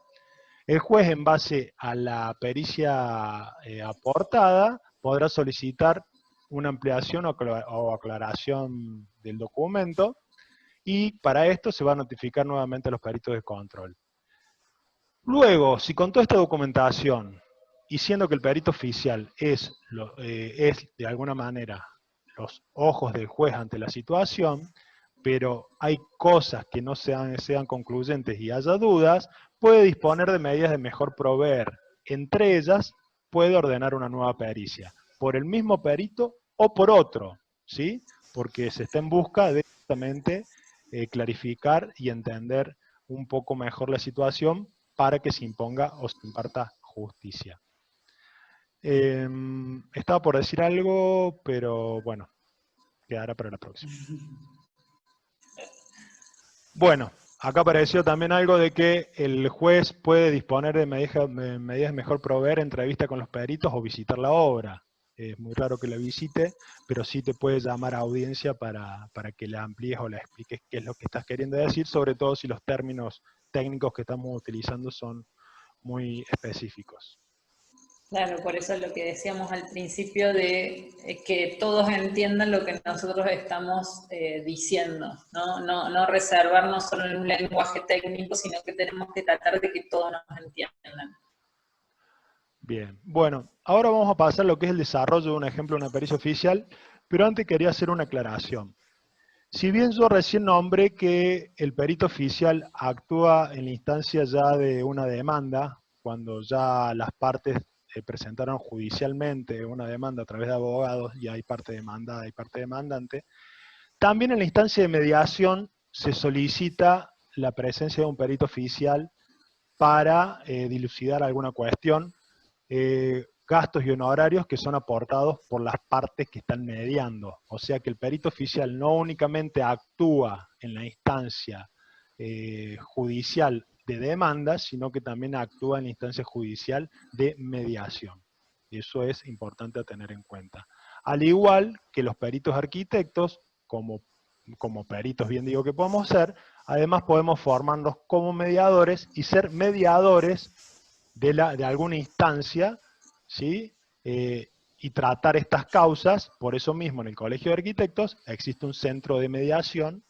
El juez, en base a la pericia aportada, podrá solicitar una ampliación o aclaración del documento, y para esto se va a notificar nuevamente a los peritos de control. Luego, si con toda esta documentación, y siendo que el perito oficial es de alguna manera los ojos del juez ante la situación, pero hay cosas que no sean concluyentes y haya dudas, puede disponer de medidas de mejor proveer. Entre ellas, puede ordenar una nueva pericia, por el mismo perito o por otro, ¿sí? Porque se está en busca de justamente clarificar y entender un poco mejor la situación para que se imponga o se imparta justicia. Estaba por decir algo, pero bueno, quedará para la próxima. Bueno, acá apareció también algo de que el juez puede disponer de medidas de mejor proveer, entrevista con los peritos o visitar la obra. Es muy raro que la visite, pero sí te puede llamar a audiencia para que la amplíes o la expliques qué es lo que estás queriendo decir, sobre todo si los términos técnicos que estamos utilizando son muy específicos. Claro, por eso es lo que decíamos al principio de que todos entiendan lo que nosotros estamos diciendo, ¿no? No reservarnos solo en un lenguaje técnico, sino que tenemos que tratar de que todos nos entiendan. Bien, bueno, ahora vamos a pasar a lo que es el desarrollo de un ejemplo de una pericia oficial, pero antes quería hacer una aclaración. Si bien yo recién nombré que el perito oficial actúa en la instancia ya de una demanda, cuando ya las partes presentaron judicialmente una demanda a través de abogados y hay parte demandada y parte demandante, también en la instancia de mediación se solicita la presencia de un perito oficial para dilucidar alguna cuestión, gastos y honorarios que son aportados por las partes que están mediando. O sea que el perito oficial no únicamente actúa en la instancia judicial de demanda, sino que también actúa en la instancia judicial de mediación. Eso es importante a tener en cuenta. Al igual que los peritos arquitectos, como peritos bien digo que podemos ser, además podemos formarnos como mediadores y ser mediadores de alguna instancia, ¿sí? Y tratar estas causas. Por eso mismo en el Colegio de Arquitectos existe un centro de mediación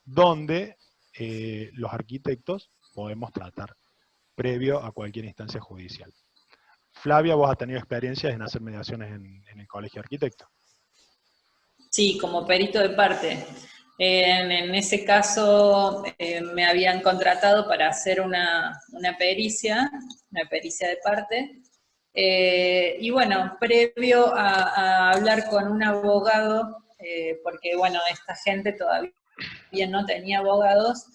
donde los arquitectos podemos tratar previo a cualquier instancia judicial. Flavia, vos has tenido experiencias en hacer mediaciones en el Colegio de Arquitectos. Sí, como perito de parte. En ese caso me habían contratado para hacer una pericia de parte. Y bueno, previo a hablar con un abogado, porque bueno, esta gente todavía no tenía abogados,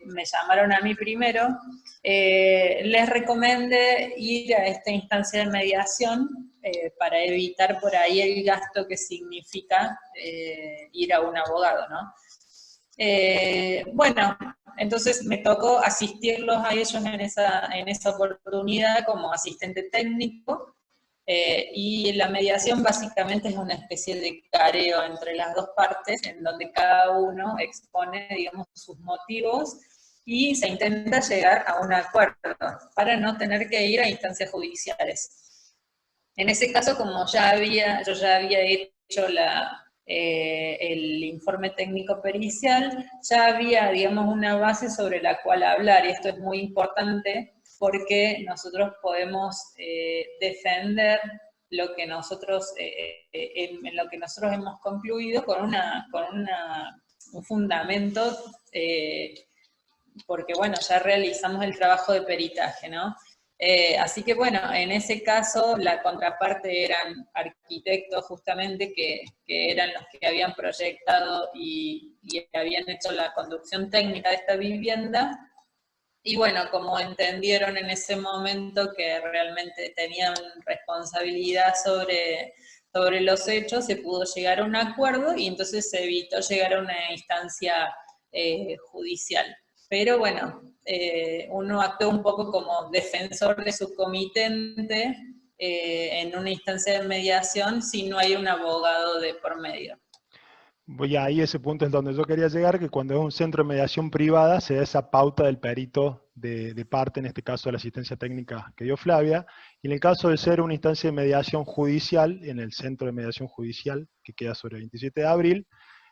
me llamaron a mí primero, les recomendé ir a esta instancia de mediación para evitar por ahí el gasto que significa ir a un abogado, ¿no? Bueno, entonces me tocó asistirlos a ellos en esa oportunidad como asistente técnico. Y la mediación básicamente es una especie de careo entre las dos partes, en donde cada uno expone, digamos, sus motivos y se intenta llegar a un acuerdo para no tener que ir a instancias judiciales. En ese caso, como yo ya había hecho el informe técnico pericial, ya había, digamos, una base sobre la cual hablar, y esto es muy importante porque nosotros podemos defender lo que nosotros, en lo que nosotros hemos concluido con un fundamento, porque bueno, ya realizamos el trabajo de peritaje, ¿no? Así que bueno, en ese caso la contraparte eran arquitectos justamente que eran los que habían proyectado y habían hecho la conducción técnica de esta vivienda. Y bueno, como entendieron en ese momento que realmente tenían responsabilidad sobre los hechos, se pudo llegar a un acuerdo y entonces se evitó llegar a una instancia judicial. Pero bueno, uno actuó un poco como defensor de su comitente en una instancia de mediación si no hay un abogado de por medio. Voy ahí, ese punto es donde yo quería llegar, que cuando es un centro de mediación privada se da esa pauta del perito de parte, en este caso de la asistencia técnica que dio Flavia, y en el caso de ser una instancia de mediación judicial, en el centro de mediación judicial, que queda sobre el 27 de abril,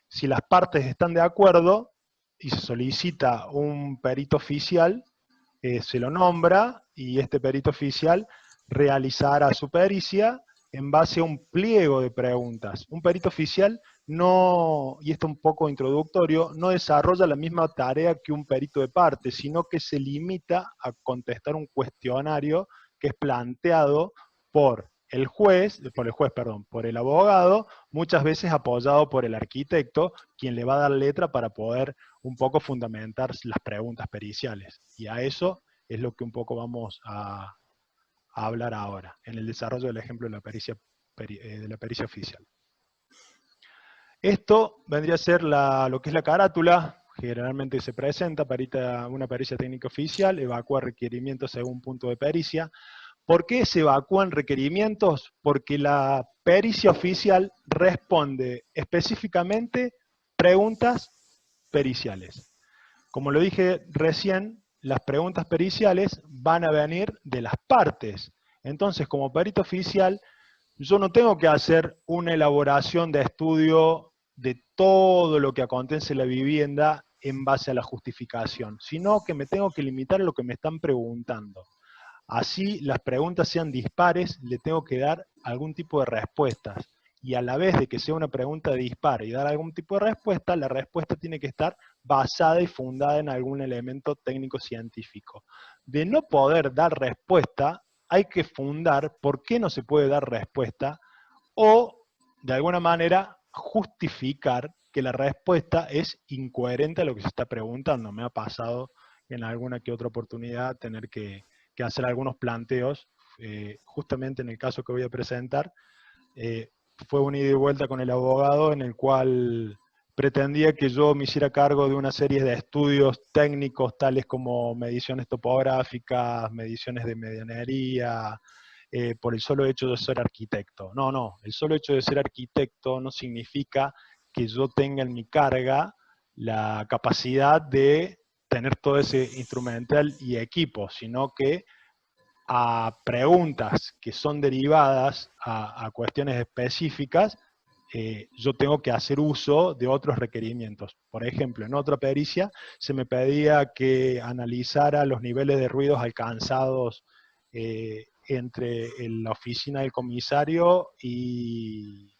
si las partes están de acuerdo y se solicita un perito oficial, se lo nombra y este perito oficial realizará su pericia en base a un pliego de preguntas. Un perito oficial no, y esto un poco introductorio, no desarrolla la misma tarea que un perito de parte, sino que se limita a contestar un cuestionario que es planteado por por el abogado, muchas veces apoyado por el arquitecto, quien le va a dar letra para poder un poco fundamentar las preguntas periciales. Y a eso es lo que un poco vamos a hablar ahora, en el desarrollo del ejemplo de la pericia oficial. Esto vendría a ser lo que es la carátula, generalmente se presenta, una pericia técnica oficial, evacúa requerimientos según punto de pericia. ¿Por qué se evacúan requerimientos? Porque la pericia oficial responde específicamente preguntas periciales. Como lo dije recién, las preguntas periciales van a venir de las partes. Entonces, como perito oficial, yo no tengo que hacer una elaboración de estudio de todo lo que acontece en la vivienda en base a la justificación, sino que me tengo que limitar a lo que me están preguntando. Así las preguntas sean dispares, le tengo que dar algún tipo de respuestas. Y a la vez de que sea una pregunta dispar y dar algún tipo de respuesta, la respuesta tiene que estar basada y fundada en algún elemento técnico-científico. De no poder dar respuesta, hay que fundar por qué no se puede dar respuesta o, de alguna manera, justificar que la respuesta es incoherente a lo que se está preguntando. Me ha pasado en alguna que otra oportunidad tener que hacer algunos planteos, justamente en el caso que voy a presentar, fue un ida y vuelta con el abogado en el cual pretendía que yo me hiciera cargo de una serie de estudios técnicos tales como mediciones topográficas, mediciones de medianería, por el solo hecho de ser arquitecto. No, el solo hecho de ser arquitecto no significa que yo tenga en mi carga la capacidad de tener todo ese instrumental y equipo, sino que a preguntas que son derivadas a cuestiones específicas, yo tengo que hacer uso de otros requerimientos. Por ejemplo, en otra pericia se me pedía que analizara los niveles de ruidos alcanzados entre la oficina del comisario y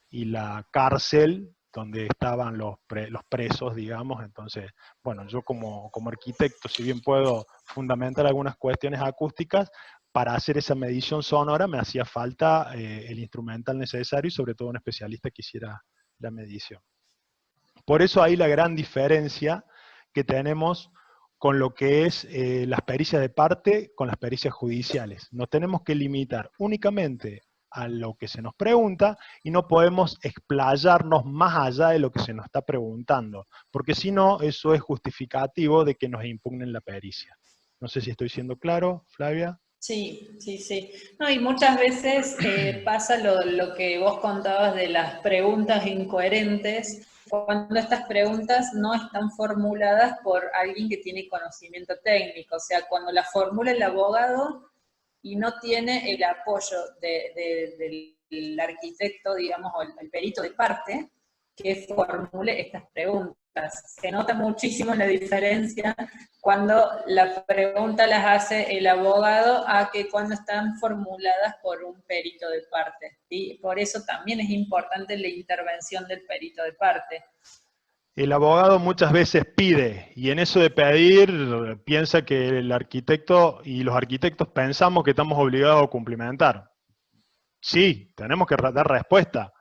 la cárcel donde estaban los presos, digamos. Entonces, bueno, yo como arquitecto, si bien puedo fundamentar algunas cuestiones acústicas, para hacer esa medición sonora me hacía falta el instrumental necesario y sobre todo un especialista que hiciera la medición. Por eso hay la gran diferencia que tenemos con lo que es las pericias de parte con las pericias judiciales. Nos tenemos que limitar únicamente a lo que se nos pregunta y no podemos explayarnos más allá de lo que se nos está preguntando, porque si no, eso es justificativo de que nos impugnen la pericia. No sé si estoy siendo claro, Flavia. Sí, sí, sí. No, y muchas veces pasa lo que vos contabas de las preguntas incoherentes, cuando estas preguntas no están formuladas por alguien que tiene conocimiento técnico. O sea, cuando la formula el abogado y no tiene el apoyo del arquitecto, digamos, o el perito de parte, que formule estas preguntas. Se nota muchísimo la diferencia cuando la pregunta las hace el abogado a que cuando están formuladas por un perito de parte. ¿Sí? Por eso también es importante la intervención del perito de parte. El abogado muchas veces pide, y en eso de pedir piensa que el arquitecto y los arquitectos pensamos que estamos obligados a cumplimentar. Sí, tenemos que dar respuesta.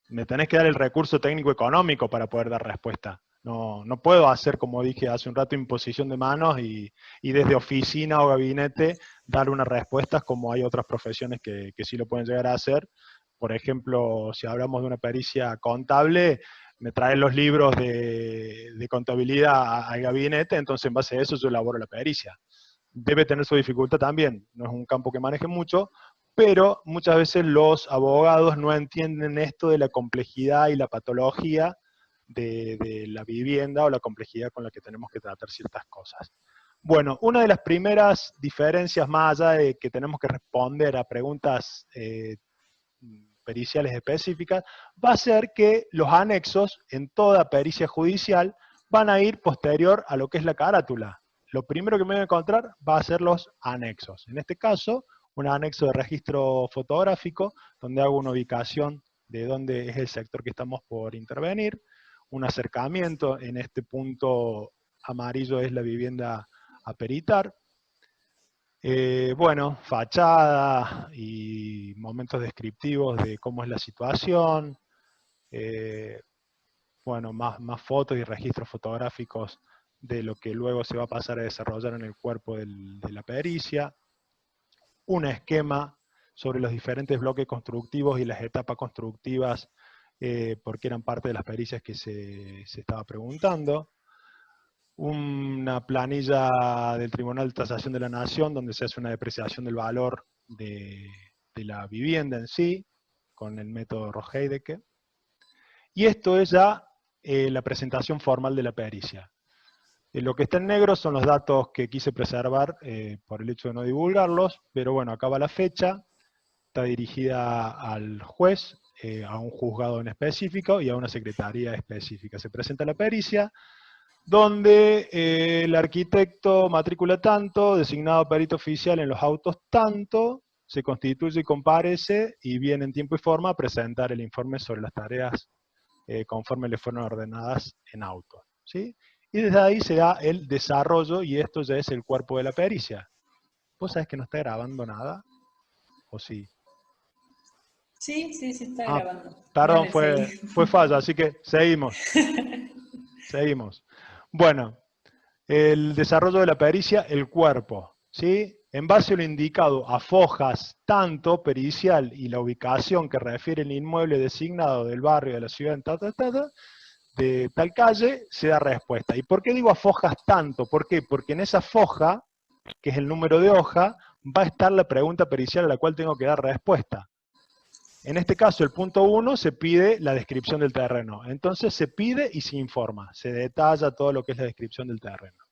Me tenés que dar el recurso técnico económico para poder dar respuesta. No puedo hacer, como dije hace un rato, imposición de manos y desde oficina o gabinete dar unas respuestas como hay otras profesiones que sí lo pueden llegar a hacer. Por ejemplo, si hablamos de una pericia contable, me traen los libros de contabilidad al gabinete, entonces en base a eso yo elaboro la pericia. Debe tener su dificultad también, no es un campo que maneje mucho, pero muchas veces los abogados no entienden esto de la complejidad y la patología de la vivienda o la complejidad con la que tenemos que tratar ciertas cosas. Bueno, una de las primeras diferencias más allá de que tenemos que responder a preguntas periciales específicas, va a ser que los anexos en toda pericia judicial van a ir posterior a lo que es la carátula. Lo primero que me voy a encontrar va a ser los anexos. En este caso, un anexo de registro fotográfico, donde hago una ubicación de dónde es el sector que estamos por intervenir, un acercamiento, en este punto amarillo es la vivienda a peritar, bueno, fachada y momentos descriptivos de cómo es la situación, bueno, más fotos y registros fotográficos de lo que luego se va a pasar a desarrollar en el cuerpo de la pericia, un esquema sobre los diferentes bloques constructivos y las etapas constructivas, porque eran parte de las pericias que se estaba preguntando, una planilla del Tribunal de Tasación de la Nación, donde se hace una depreciación del valor de la vivienda en sí, con el método Roheideke. Y esto es ya la presentación formal de la pericia. Lo que está en negro son los datos que quise preservar por el hecho de no divulgarlos, pero bueno, acá va la fecha, está dirigida al juez, a un juzgado en específico y a una secretaría específica. Se presenta la pericia, donde el arquitecto matrícula tanto, designado perito oficial en los autos tanto, se constituye y comparece y viene en tiempo y forma a presentar el informe sobre las tareas conforme le fueron ordenadas en auto, ¿sí? Y desde ahí se da el desarrollo y esto ya es el cuerpo de la pericia. ¿Vos sabés que no está grabando nada? ¿O sí? Sí, sí, sí está Ah, grabando. perdón, Dale, fue seguí. falla, así que seguimos. Seguimos. Bueno, el desarrollo de la pericia, el cuerpo, ¿sí? En base a lo indicado a fojas tanto pericial y la ubicación que refiere el inmueble designado del barrio de la ciudad en de tal calle, se da respuesta. ¿Y por qué digo a fojas tanto? ¿Por qué? Porque en esa foja, que es el número de hoja, va a estar la pregunta pericial a la cual tengo que dar respuesta. En este caso, el punto 1 se pide la descripción del terreno. Entonces se pide y se informa, se detalla todo lo que es la descripción del terreno.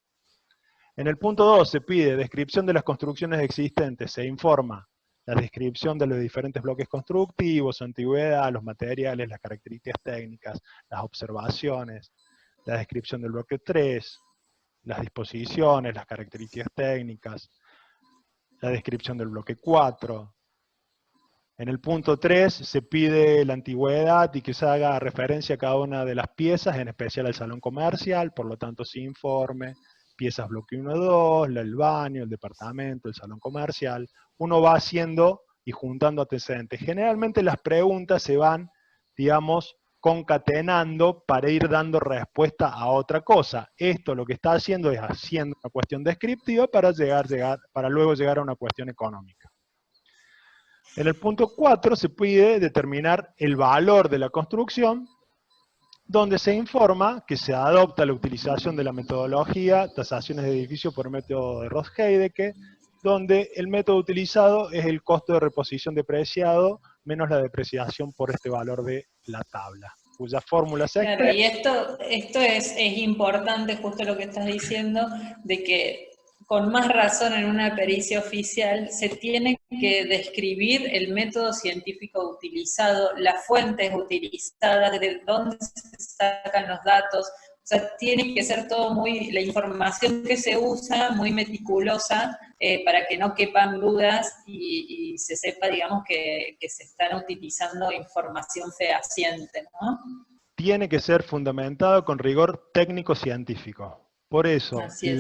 En el punto 2 se pide descripción de las construcciones existentes, se informa la descripción de los diferentes bloques constructivos, su antigüedad, los materiales, las características técnicas, las observaciones, la descripción del bloque 3, las disposiciones, las características técnicas, la descripción del bloque 4. En el punto 3 se pide la antigüedad y que se haga referencia a cada una de las piezas, en especial al salón comercial, por lo tanto se informe, piezas bloque 1 2, el baño, el departamento, el salón comercial. Uno va haciendo y juntando antecedentes. Generalmente las preguntas se van, digamos, concatenando para ir dando respuesta a otra cosa. Esto lo que está haciendo es haciendo una cuestión descriptiva para luego llegar a una cuestión económica. En el punto 4 se pide determinar el valor de la construcción, donde se informa que se adopta la utilización de la metodología tasaciones de edificios por método de Roth-Heideke, donde el método utilizado es el costo de reposición depreciado menos la depreciación por este valor de la tabla, cuya fórmula se Claro, y expresa. esto es importante, justo lo que estás diciendo, de que con más razón en una pericia oficial se tiene que describir el método científico utilizado, las fuentes utilizadas, de dónde se sacan los datos. O sea, tiene que ser todo muy, la información que se usa, muy meticulosa, para que no quepan dudas y se sepa, digamos, que se están utilizando información fehaciente, ¿no? Tiene que ser fundamentado con rigor técnico-científico. Por eso, Así es.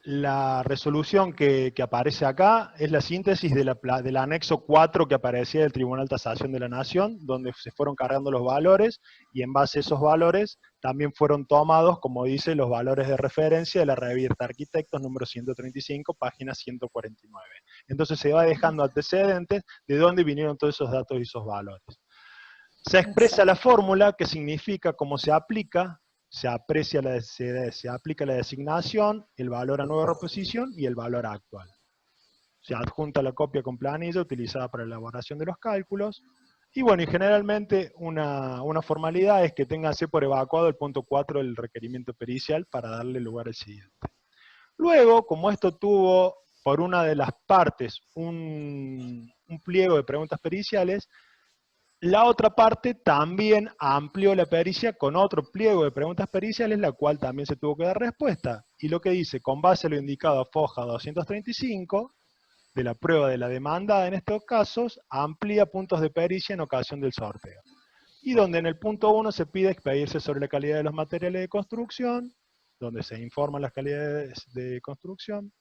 la resolución que aparece acá es la síntesis del anexo 4 que aparecía del Tribunal de Tasación de la Nación, donde se fueron cargando los valores, y en base a esos valores también fueron tomados, como dice, los valores de referencia de la revista Arquitectos número 135, página 149. Entonces se va dejando antecedentes de dónde vinieron todos esos datos y esos valores. Se expresa la Exacto. fórmula, que significa cómo se aplica, se aplica la designación, el valor a nueva reposición y el valor actual. Se adjunta la copia con planilla utilizada para la elaboración de los cálculos. Y bueno, y generalmente una formalidad es que téngase por evacuado el punto 4 del requerimiento pericial para darle lugar al siguiente. Luego, como esto tuvo por una de las partes un pliego de preguntas periciales, la otra parte también amplió la pericia con otro pliego de preguntas periciales, la cual también se tuvo que dar respuesta. Y lo que dice, con base a lo indicado a foja 235, de la prueba de la demanda en estos casos, amplía puntos de pericia en ocasión del sorteo. Y donde en el punto 1 se pide expedirse sobre la calidad de los materiales de construcción, donde se informan las calidades de construcción,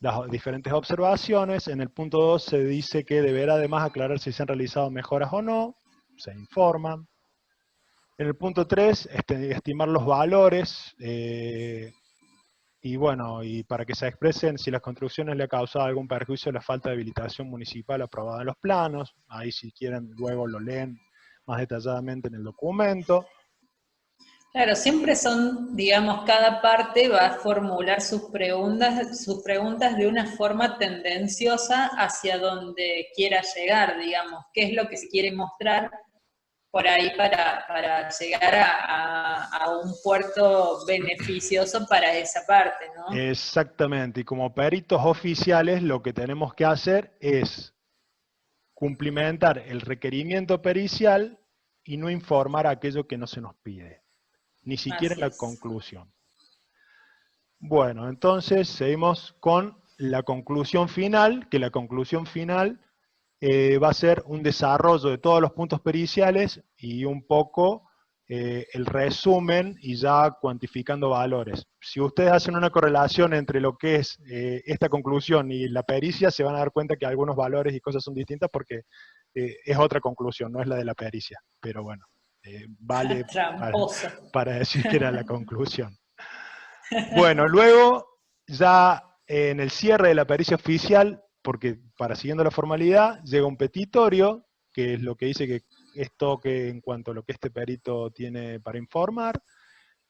las diferentes observaciones. En el punto 2 se dice que deberá además aclarar si se han realizado mejoras o no, se informa. En el punto 3, estimar los valores, y bueno, y para que se expresen si las construcciones le ha causado algún perjuicio a la falta de habilitación municipal aprobada en los planos. Ahí si quieren luego lo leen más detalladamente en el documento. Claro, siempre son, digamos, cada parte va a formular sus preguntas de una forma tendenciosa hacia donde quiera llegar, digamos, qué es lo que se quiere mostrar por ahí para llegar a un puerto beneficioso para esa parte, ¿no? Exactamente, y como peritos oficiales lo que tenemos que hacer es cumplimentar el requerimiento pericial y no informar aquello que no se nos pide, ni siquiera Así la es. conclusión. Bueno, entonces seguimos con la conclusión final, que la conclusión final va a ser un desarrollo de todos los puntos periciales y un poco el resumen y ya cuantificando valores. Si ustedes hacen una correlación entre lo que es esta conclusión y la pericia, se van a dar cuenta que algunos valores y cosas son distintas porque es otra conclusión, no es la de la pericia. Pero bueno, vale Tramposo. para decir que era la conclusión. Bueno, luego ya en el cierre de la pericia oficial, porque para siguiendo la formalidad, llega un petitorio, que es lo que dice que esto que en cuanto a lo que este perito tiene para informar,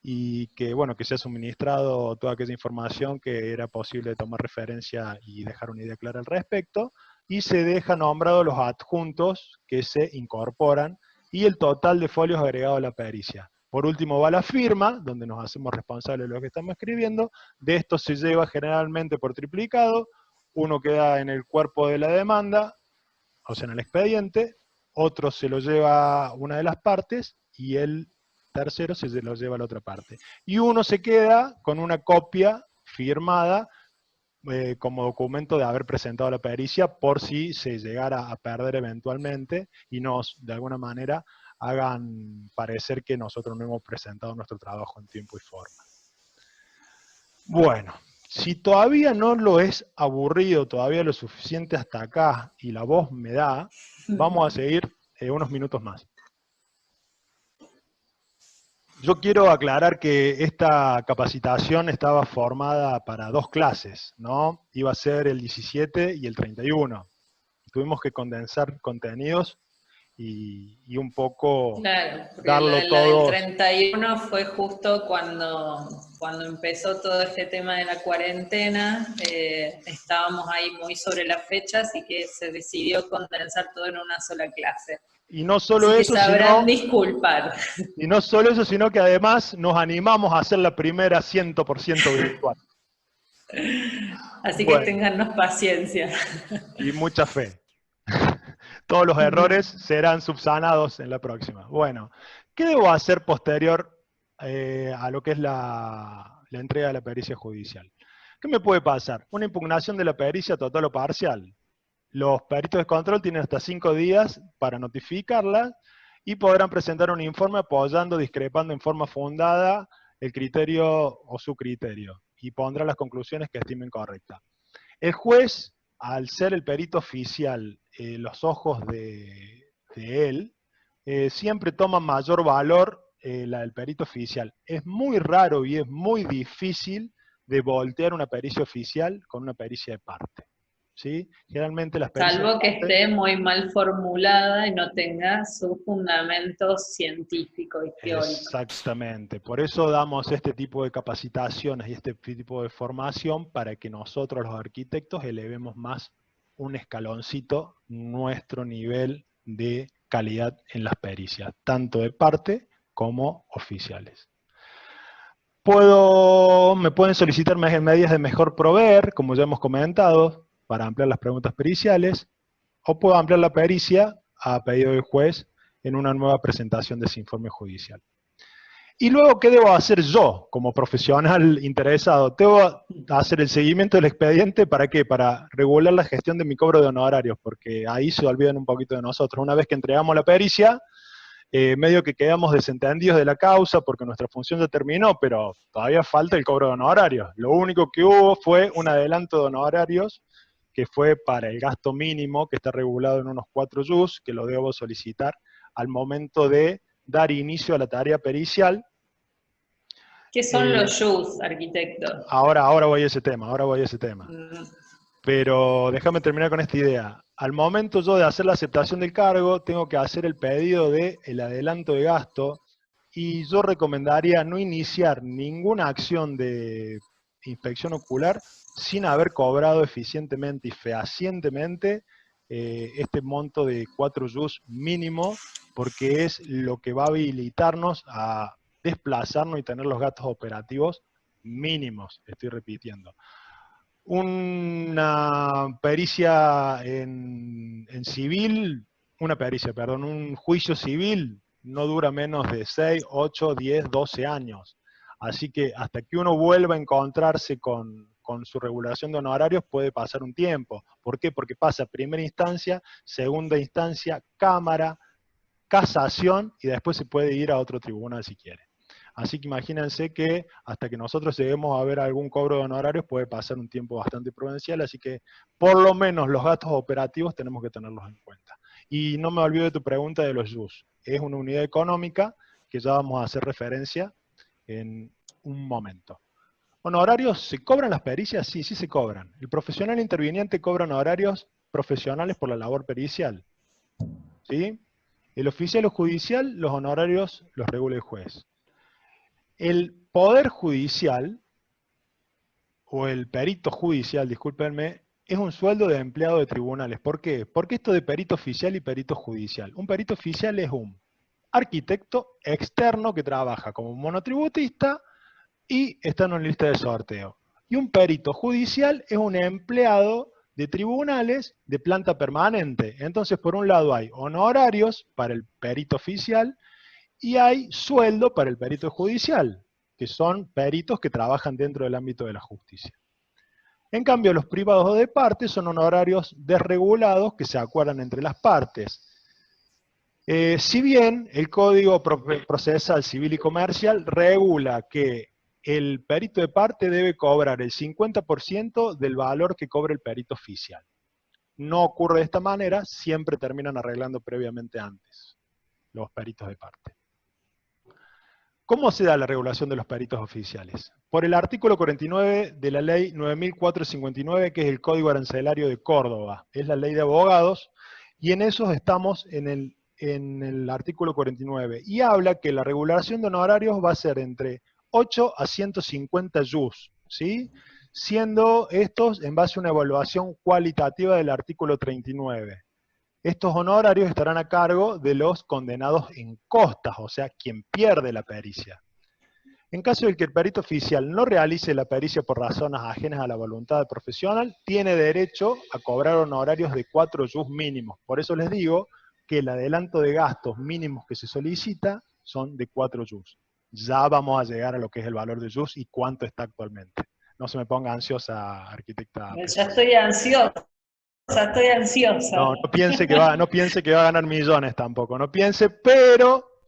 y que bueno, que se ha suministrado toda aquella información que era posible tomar referencia y dejar una idea clara al respecto, y se deja nombrados los adjuntos que se incorporan, y el total de folios agregados a la pericia. Por último va la firma, donde nos hacemos responsables de lo que estamos escribiendo. De esto se lleva generalmente por triplicado, uno queda en el cuerpo de la demanda, o sea en el expediente, otro se lo lleva una de las partes, y el tercero se lo lleva a la otra parte. Y uno se queda con una copia firmada como documento de haber presentado la pericia por si se llegara a perder eventualmente y nos, de alguna manera, hagan parecer que nosotros no hemos presentado nuestro trabajo en tiempo y forma. Bueno, si todavía no lo es aburrido, todavía lo suficiente hasta acá y la voz me da, vamos a seguir unos minutos más. Yo quiero aclarar que esta capacitación estaba formada para 2 clases, ¿no? Iba a ser el 17 y el 31. Tuvimos que condensar contenidos y un poco Claro, porque darlo la del todo. 31 fue justo cuando empezó todo este tema de la cuarentena, estábamos ahí muy sobre la fecha, así que se decidió condensar todo en una sola clase. Y no solo Así que eso, sabrán disculpar. sino que además nos animamos a hacer la primera 100% virtual. Así que Bueno, téngannos paciencia. y mucha fe. Todos los errores serán subsanados en la próxima. Bueno, ¿qué debo hacer posterior a lo que es la entrega de la pericia judicial? ¿Qué me puede pasar? Una impugnación de la pericia total o parcial. Los peritos de control tienen hasta 5 días para notificarla y podrán presentar un informe apoyando, discrepando en forma fundada el criterio o su criterio y pondrá las conclusiones que estimen correctas. El juez, al ser el perito oficial, los ojos de él, siempre toma mayor valor la del perito oficial. Es muy raro y es muy difícil de voltear una pericia oficial con una pericia de parte. ¿Sí? Generalmente las pericias de Salvo que parte... esté muy mal formulada y no tenga su fundamento científico y teórico. Exactamente, por eso damos este tipo de capacitaciones y este tipo de formación para que nosotros los arquitectos elevemos más un escaloncito nuestro nivel de calidad en las pericias, tanto de parte como oficiales. Me pueden solicitar medidas de mejor proveer, como ya hemos comentado, para ampliar las preguntas periciales, o puedo ampliar la pericia a pedido del juez en una nueva presentación de ese informe judicial. Y luego, ¿qué debo hacer yo como profesional interesado? Debo hacer el seguimiento del expediente, ¿para qué? Para regular la gestión de mi cobro de honorarios, porque ahí se olvidan un poquito de nosotros. Una vez que entregamos la pericia, medio que quedamos desentendidos de la causa porque nuestra función ya terminó, pero todavía falta el cobro de honorarios. Lo único que hubo fue un adelanto de honorarios que fue para el gasto mínimo, que está regulado en unos 4 JUS, que lo debo solicitar al momento de dar inicio a la tarea pericial. ¿Qué son los JUS, arquitecto? Ahora voy a ese tema. Pero déjame terminar con esta idea. Al momento yo de hacer la aceptación del cargo, tengo que hacer el pedido del adelanto de gasto, y yo recomendaría no iniciar ninguna acción de inspección ocular sin haber cobrado eficientemente y fehacientemente este monto de 4 JUS mínimo, porque es lo que va a habilitarnos a desplazarnos y tener los gastos operativos mínimos, estoy repitiendo. Una pericia en civil, un juicio civil no dura menos de 6, 8, 10, 12 años. Así que hasta que uno vuelva a encontrarse con su regulación de honorarios puede pasar un tiempo. ¿Por qué? Porque pasa primera instancia, segunda instancia, cámara, casación, y después se puede ir a otro tribunal si quiere. Así que imagínense que hasta que nosotros lleguemos a ver algún cobro de honorarios puede pasar un tiempo bastante prudencial, así que por lo menos los gastos operativos tenemos que tenerlos en cuenta. Y no me olvido de tu pregunta de los JUS. Es una unidad económica que ya vamos a hacer referencia en un momento. ¿Honorarios se cobran las pericias? Sí, sí se cobran. El profesional interviniente cobra honorarios profesionales por la labor pericial. ¿Sí? El oficial o judicial, los honorarios los regula el juez. El poder judicial, o el perito judicial, discúlpenme, es un sueldo de empleado de tribunales. ¿Por qué? Porque esto de perito oficial y perito judicial. Un perito oficial es un arquitecto externo que trabaja como monotributista y está en una lista de sorteo. Y un perito judicial es un empleado de tribunales de planta permanente. Entonces, por un lado hay honorarios para el perito oficial y hay sueldo para el perito judicial, que son peritos que trabajan dentro del ámbito de la justicia. En cambio, los privados o de parte son honorarios desregulados que se acuerdan entre las partes. Si bien el Código Procesal Civil y Comercial regula que el perito de parte debe cobrar el 50% del valor que cobra el perito oficial. No ocurre de esta manera, siempre terminan arreglando previamente antes los peritos de parte. ¿Cómo se da la regulación de los peritos oficiales? Por el artículo 49 de la ley 9459, que es el Código Arancelario de Córdoba. Es la ley de abogados, y en esos estamos en el en el artículo 49, y habla que la regulación de honorarios va a ser entre 8 a 150 JUS, ¿sí? Siendo estos en base a una evaluación cualitativa del artículo 39. Estos honorarios estarán a cargo de los condenados en costas, o sea, quien pierde la pericia. En caso de que el perito oficial no realice la pericia por razones ajenas a la voluntad del profesional, tiene derecho a cobrar honorarios de 4 JUS mínimos. Por eso les digo que el adelanto de gastos mínimos que se solicita son de 4 JUS. Ya vamos a llegar a lo que es el valor de JUS y cuánto está actualmente. No se me ponga ansiosa, arquitecta. Ya estoy ansiosa, estoy ansiosa. No, no piense que va a ganar millones tampoco, no piense, pero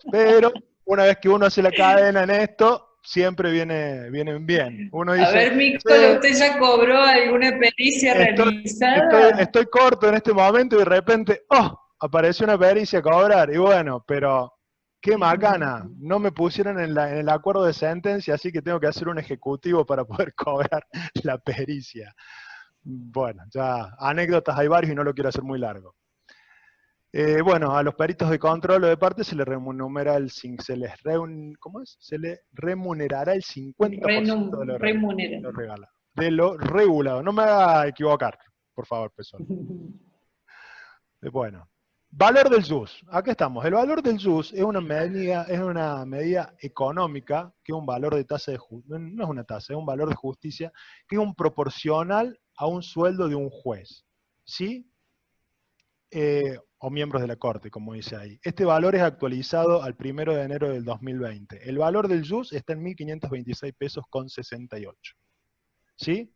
una vez que uno hace la cadena en esto, siempre vienen bien. Uno dice, a ver, Mícola, ¿usted ya cobró alguna pericia realizada? estoy corto en este momento y de repente, ¡oh! Apareció una pericia a cobrar, y bueno, pero qué macana, no me pusieron en el acuerdo de sentencia, así que tengo que hacer un ejecutivo para poder cobrar la pericia. Bueno, ya anécdotas hay varios y no lo quiero hacer muy largo. Bueno, a los peritos de control o de parte se les remunera ¿cómo es? Se les remunerará el 50% de lo regulado. No me haga equivocar, por favor, persona. Bueno, valor del JUS. Acá estamos. El valor del JUS es una medida económica, que es un valor de tasa de justicia, no es una tasa, es un valor de justicia, que es un proporcional a un sueldo de un juez. ¿Sí? O miembros de la Corte, como dice ahí. Este valor es actualizado al 1 de enero del 2020. El valor del JUS está en 1.526 pesos con 68. ¿Sí?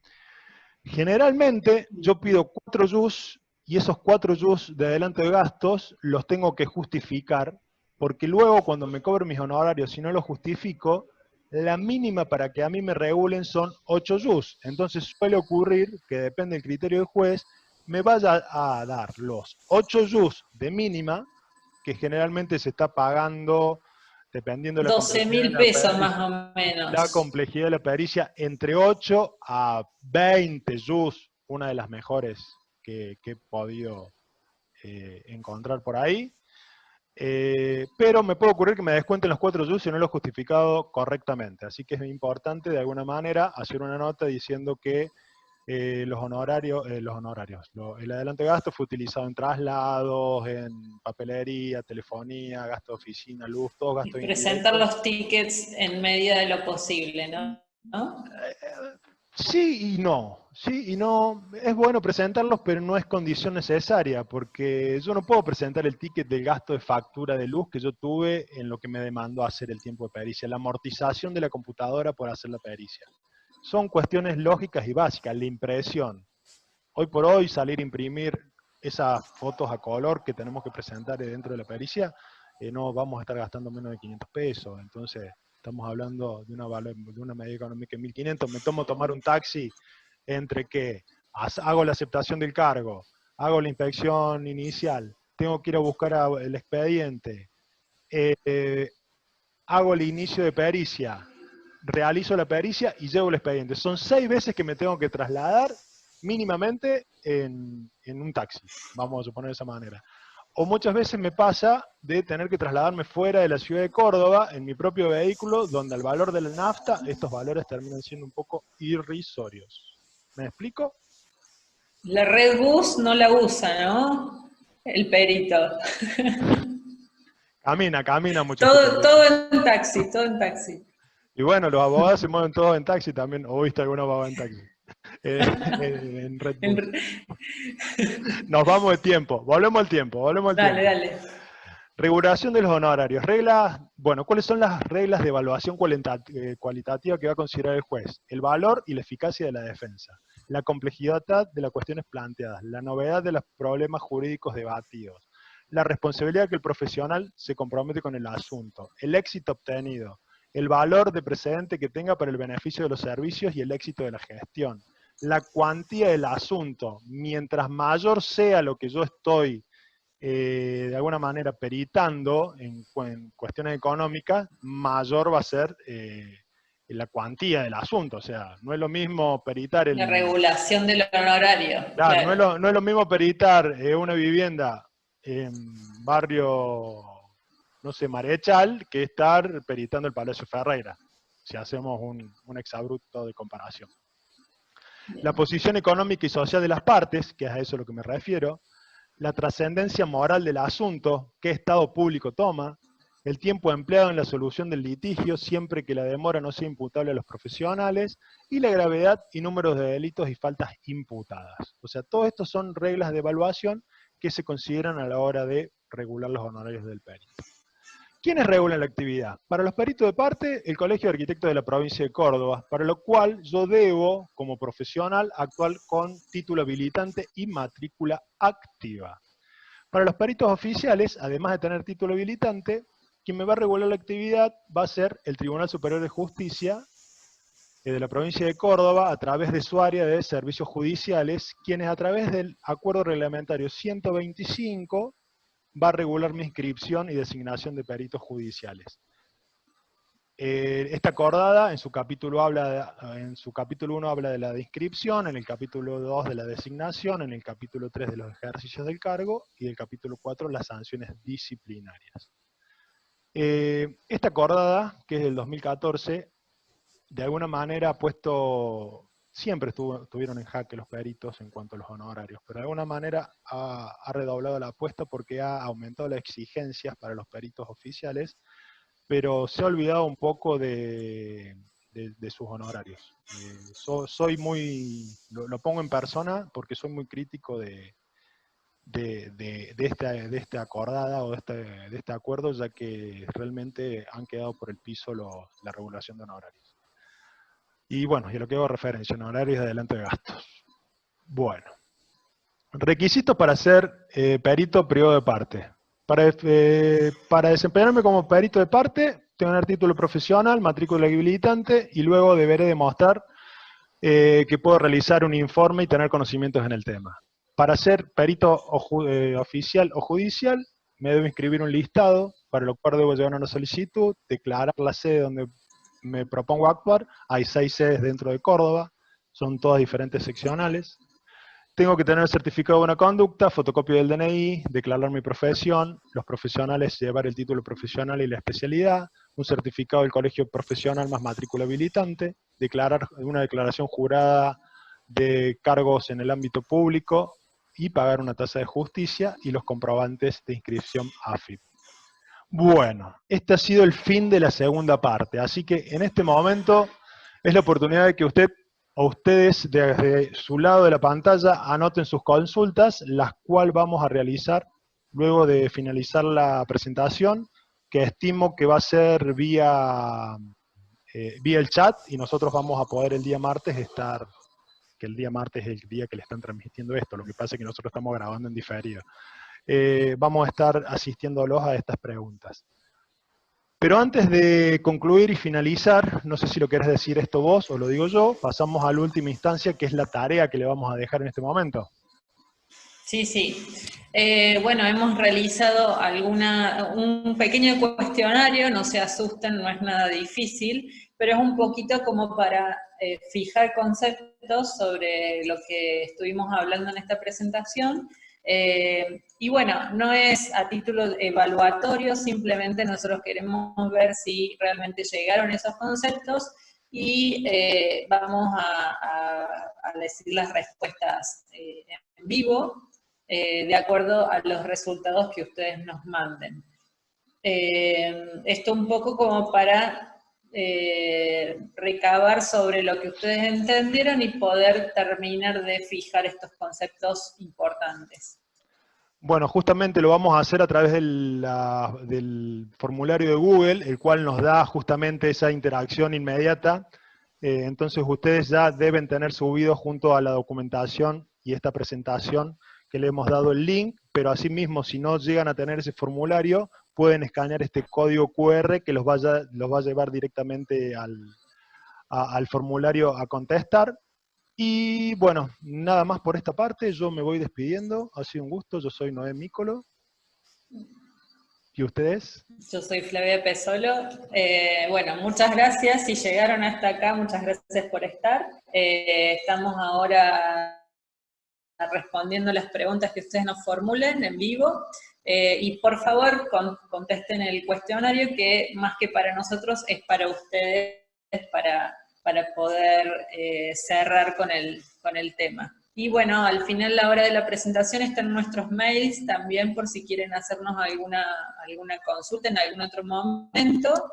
Generalmente yo pido 4 JUS y esos 4 JUS de adelanto de gastos los tengo que justificar, porque luego cuando me cobro mis honorarios, si no los justifico, la mínima para que a mí me regulen son 8 JUS. Entonces suele ocurrir que depende del criterio del juez, me vaya a dar los 8 JUS de mínima, que generalmente se está pagando, dependiendo de la 12.000 pesos más o menos. La complejidad de la pericia, entre 8 a 20 JUS, una de las mejores que he podido encontrar por ahí. Pero me puede ocurrir que me descuenten los 4 JUS si no lo he justificado correctamente. Así que es importante, de alguna manera, hacer una nota diciendo que el adelanto de gasto fue utilizado en traslados, en papelería, telefonía, gasto de oficina, luz, todo gasto y presentar los tickets en medida de lo posible, ¿no? Sí y no. Es bueno presentarlos, pero no es condición necesaria, porque yo no puedo presentar el ticket del gasto de factura de luz que yo tuve en lo que me demandó hacer el tiempo de pericia, la amortización de la computadora por hacer la pericia. Son cuestiones lógicas y básicas, la impresión. Hoy por hoy salir a imprimir esas fotos a color que tenemos que presentar dentro de la pericia, no vamos a estar gastando menos de 500 pesos, entonces estamos hablando de una medida económica de 1.500, me tomo tomar un taxi entre que hago la aceptación del cargo, hago la inspección inicial, tengo que ir a buscar el expediente, hago el inicio de pericia, realizo la pericia y llevo el expediente. Son 6 veces que me tengo que trasladar mínimamente en un taxi, vamos a suponer de esa manera. O muchas veces me pasa de tener que trasladarme fuera de la ciudad de Córdoba en mi propio vehículo, donde al valor de la nafta, estos valores terminan siendo un poco irrisorios. ¿Me explico? La red bus no la usa, ¿no? El perito. Camina mucho. Todo en taxi. Y bueno, los abogados se mueven todos en taxi también, o viste algún abogado en taxi. En Red Bull. Nos vamos de tiempo, volvemos al tiempo. Dale. Regulación de los honorarios. Bueno, ¿cuáles son las reglas de evaluación cualitativa que va a considerar el juez? El valor y la eficacia de la defensa, la complejidad de las cuestiones planteadas, la novedad de los problemas jurídicos debatidos, la responsabilidad que el profesional se compromete con el asunto, el éxito obtenido, el valor de precedente que tenga para el beneficio de los servicios y el éxito de la gestión, la cuantía del asunto. Mientras mayor sea lo que yo estoy de alguna manera peritando en cuestiones económicas, mayor va a ser la cuantía del asunto. O sea, no es lo mismo peritar la regulación del honorario. Claro. No es lo mismo peritar una vivienda en barrio, no sé, Marechal, que estar peritando el Palacio Ferreira, si hacemos un exabrupto de comparación. La posición económica y social de las partes, que es a eso a lo que me refiero, la trascendencia moral del asunto, qué estado público toma, el tiempo empleado en la solución del litigio, siempre que la demora no sea imputable a los profesionales, y la gravedad y números de delitos y faltas imputadas. O sea, todo esto son reglas de evaluación que se consideran a la hora de regular los honorarios del perito. ¿Quiénes regulan la actividad? Para los peritos de parte, el Colegio de Arquitectos de la provincia de Córdoba, para lo cual yo debo, como profesional, actuar con título habilitante y matrícula activa. Para los peritos oficiales, además de tener título habilitante, quien me va a regular la actividad va a ser el Tribunal Superior de Justicia de la provincia de Córdoba, a través de su área de servicios judiciales, quienes a través del acuerdo reglamentario 125 va a regular mi inscripción y designación de peritos judiciales. Esta acordada en su capítulo 1 habla de la inscripción, en el capítulo 2 de la designación, en el capítulo 3 de los ejercicios del cargo y el capítulo 4 las sanciones disciplinarias. Esta acordada, que es del 2014, de alguna manera ha puesto, siempre estuvieron en jaque los peritos en cuanto a los honorarios, pero de alguna manera ha redoblado la apuesta porque ha aumentado las exigencias para los peritos oficiales, pero se ha olvidado un poco de sus honorarios. Soy muy, lo pongo en persona porque soy muy crítico de esta acordada o de este acuerdo, ya que realmente han quedado por el piso la regulación de honorarios. Y bueno, y a lo que hago referencia, honorarios de adelanto de gastos. Bueno, requisitos para ser perito privado de parte. Para desempeñarme como perito de parte, tengo que tener título profesional, matrícula habilitante, y luego deberé demostrar que puedo realizar un informe y tener conocimientos en el tema. Para ser perito oficial o judicial, me debo inscribir un listado, para lo cual debo llevar una solicitud, declarar la sede donde me propongo actuar. Hay 6 sedes dentro de Córdoba, son todas diferentes seccionales. Tengo que tener el certificado de buena conducta, fotocopia del DNI, declarar mi profesión, los profesionales llevar el título profesional y la especialidad, un certificado del colegio profesional más matrícula habilitante, declarar una declaración jurada de cargos en el ámbito público y pagar una tasa de justicia y los comprobantes de inscripción AFIP. Bueno, este ha sido el fin de la segunda parte, así que en este momento es la oportunidad de que ustedes desde su lado de la pantalla anoten sus consultas, las cuales vamos a realizar luego de finalizar la presentación, que estimo que va a ser vía el chat, y nosotros vamos a poder el día martes que el día martes es el día que le están transmitiendo esto, lo que pasa es que nosotros estamos grabando en diferido. Vamos a estar asistiéndolos a estas preguntas. Pero antes de concluir y finalizar, no sé si lo querés decir esto vos o lo digo yo, pasamos a la última instancia, que es la tarea que le vamos a dejar en este momento. Sí, sí. Bueno, hemos realizado un pequeño cuestionario, no se asusten, no es nada difícil, pero es un poquito como para fijar conceptos sobre lo que estuvimos hablando en esta presentación. Y bueno, no es a título evaluatorio, simplemente nosotros queremos ver si realmente llegaron esos conceptos y vamos a decir las respuestas en vivo, de acuerdo a los resultados que ustedes nos manden. Esto un poco como para recabar sobre lo que ustedes entendieron y poder terminar de fijar estos conceptos importantes. Bueno, justamente lo vamos a hacer a través del formulario de Google, el cual nos da justamente esa interacción inmediata. Entonces ustedes ya deben tener subido junto a la documentación y esta presentación que le hemos dado el link, pero asimismo, si no llegan a tener ese formulario, pueden escanear este código QR que los va a llevar directamente al formulario a contestar. Y bueno, nada más por esta parte, yo me voy despidiendo, ha sido un gusto, yo soy Noé Mícolo. ¿Y ustedes? Yo soy Flavia Pesolo. Bueno, muchas gracias, si llegaron hasta acá, muchas gracias por estar. Estamos ahora respondiendo las preguntas que ustedes nos formulen en vivo. Y por favor, contesten el cuestionario que más que para nosotros es para ustedes, para poder cerrar con el tema. Y bueno, al final, la hora de la presentación están nuestros mails también por si quieren hacernos alguna consulta en algún otro momento,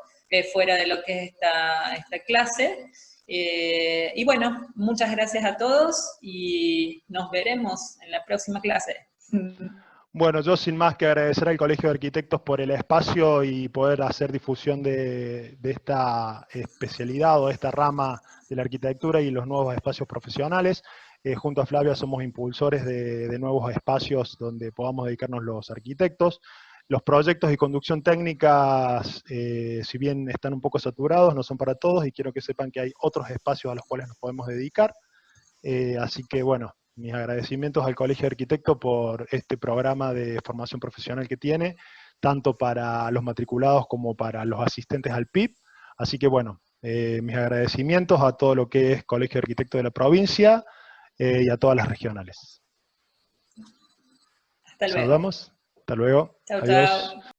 fuera de lo que es esta clase. Y bueno, muchas gracias a todos y nos veremos en la próxima clase. Bueno, yo sin más que agradecer al Colegio de Arquitectos por el espacio y poder hacer difusión de esta especialidad o de esta rama de la arquitectura y los nuevos espacios profesionales. Junto a Flavia somos impulsores de nuevos espacios donde podamos dedicarnos los arquitectos. Los proyectos y conducción técnicas, si bien están un poco saturados, no son para todos y quiero que sepan que hay otros espacios a los cuales nos podemos dedicar. Así que bueno, mis agradecimientos al Colegio de Arquitectos por este programa de formación profesional que tiene, tanto para los matriculados como para los asistentes al PIB. Así que bueno, mis agradecimientos a todo lo que es Colegio de Arquitectos de la provincia y a todas las regionales. Hasta luego. Saludamos. Hasta luego. Chau, Adiós. chau.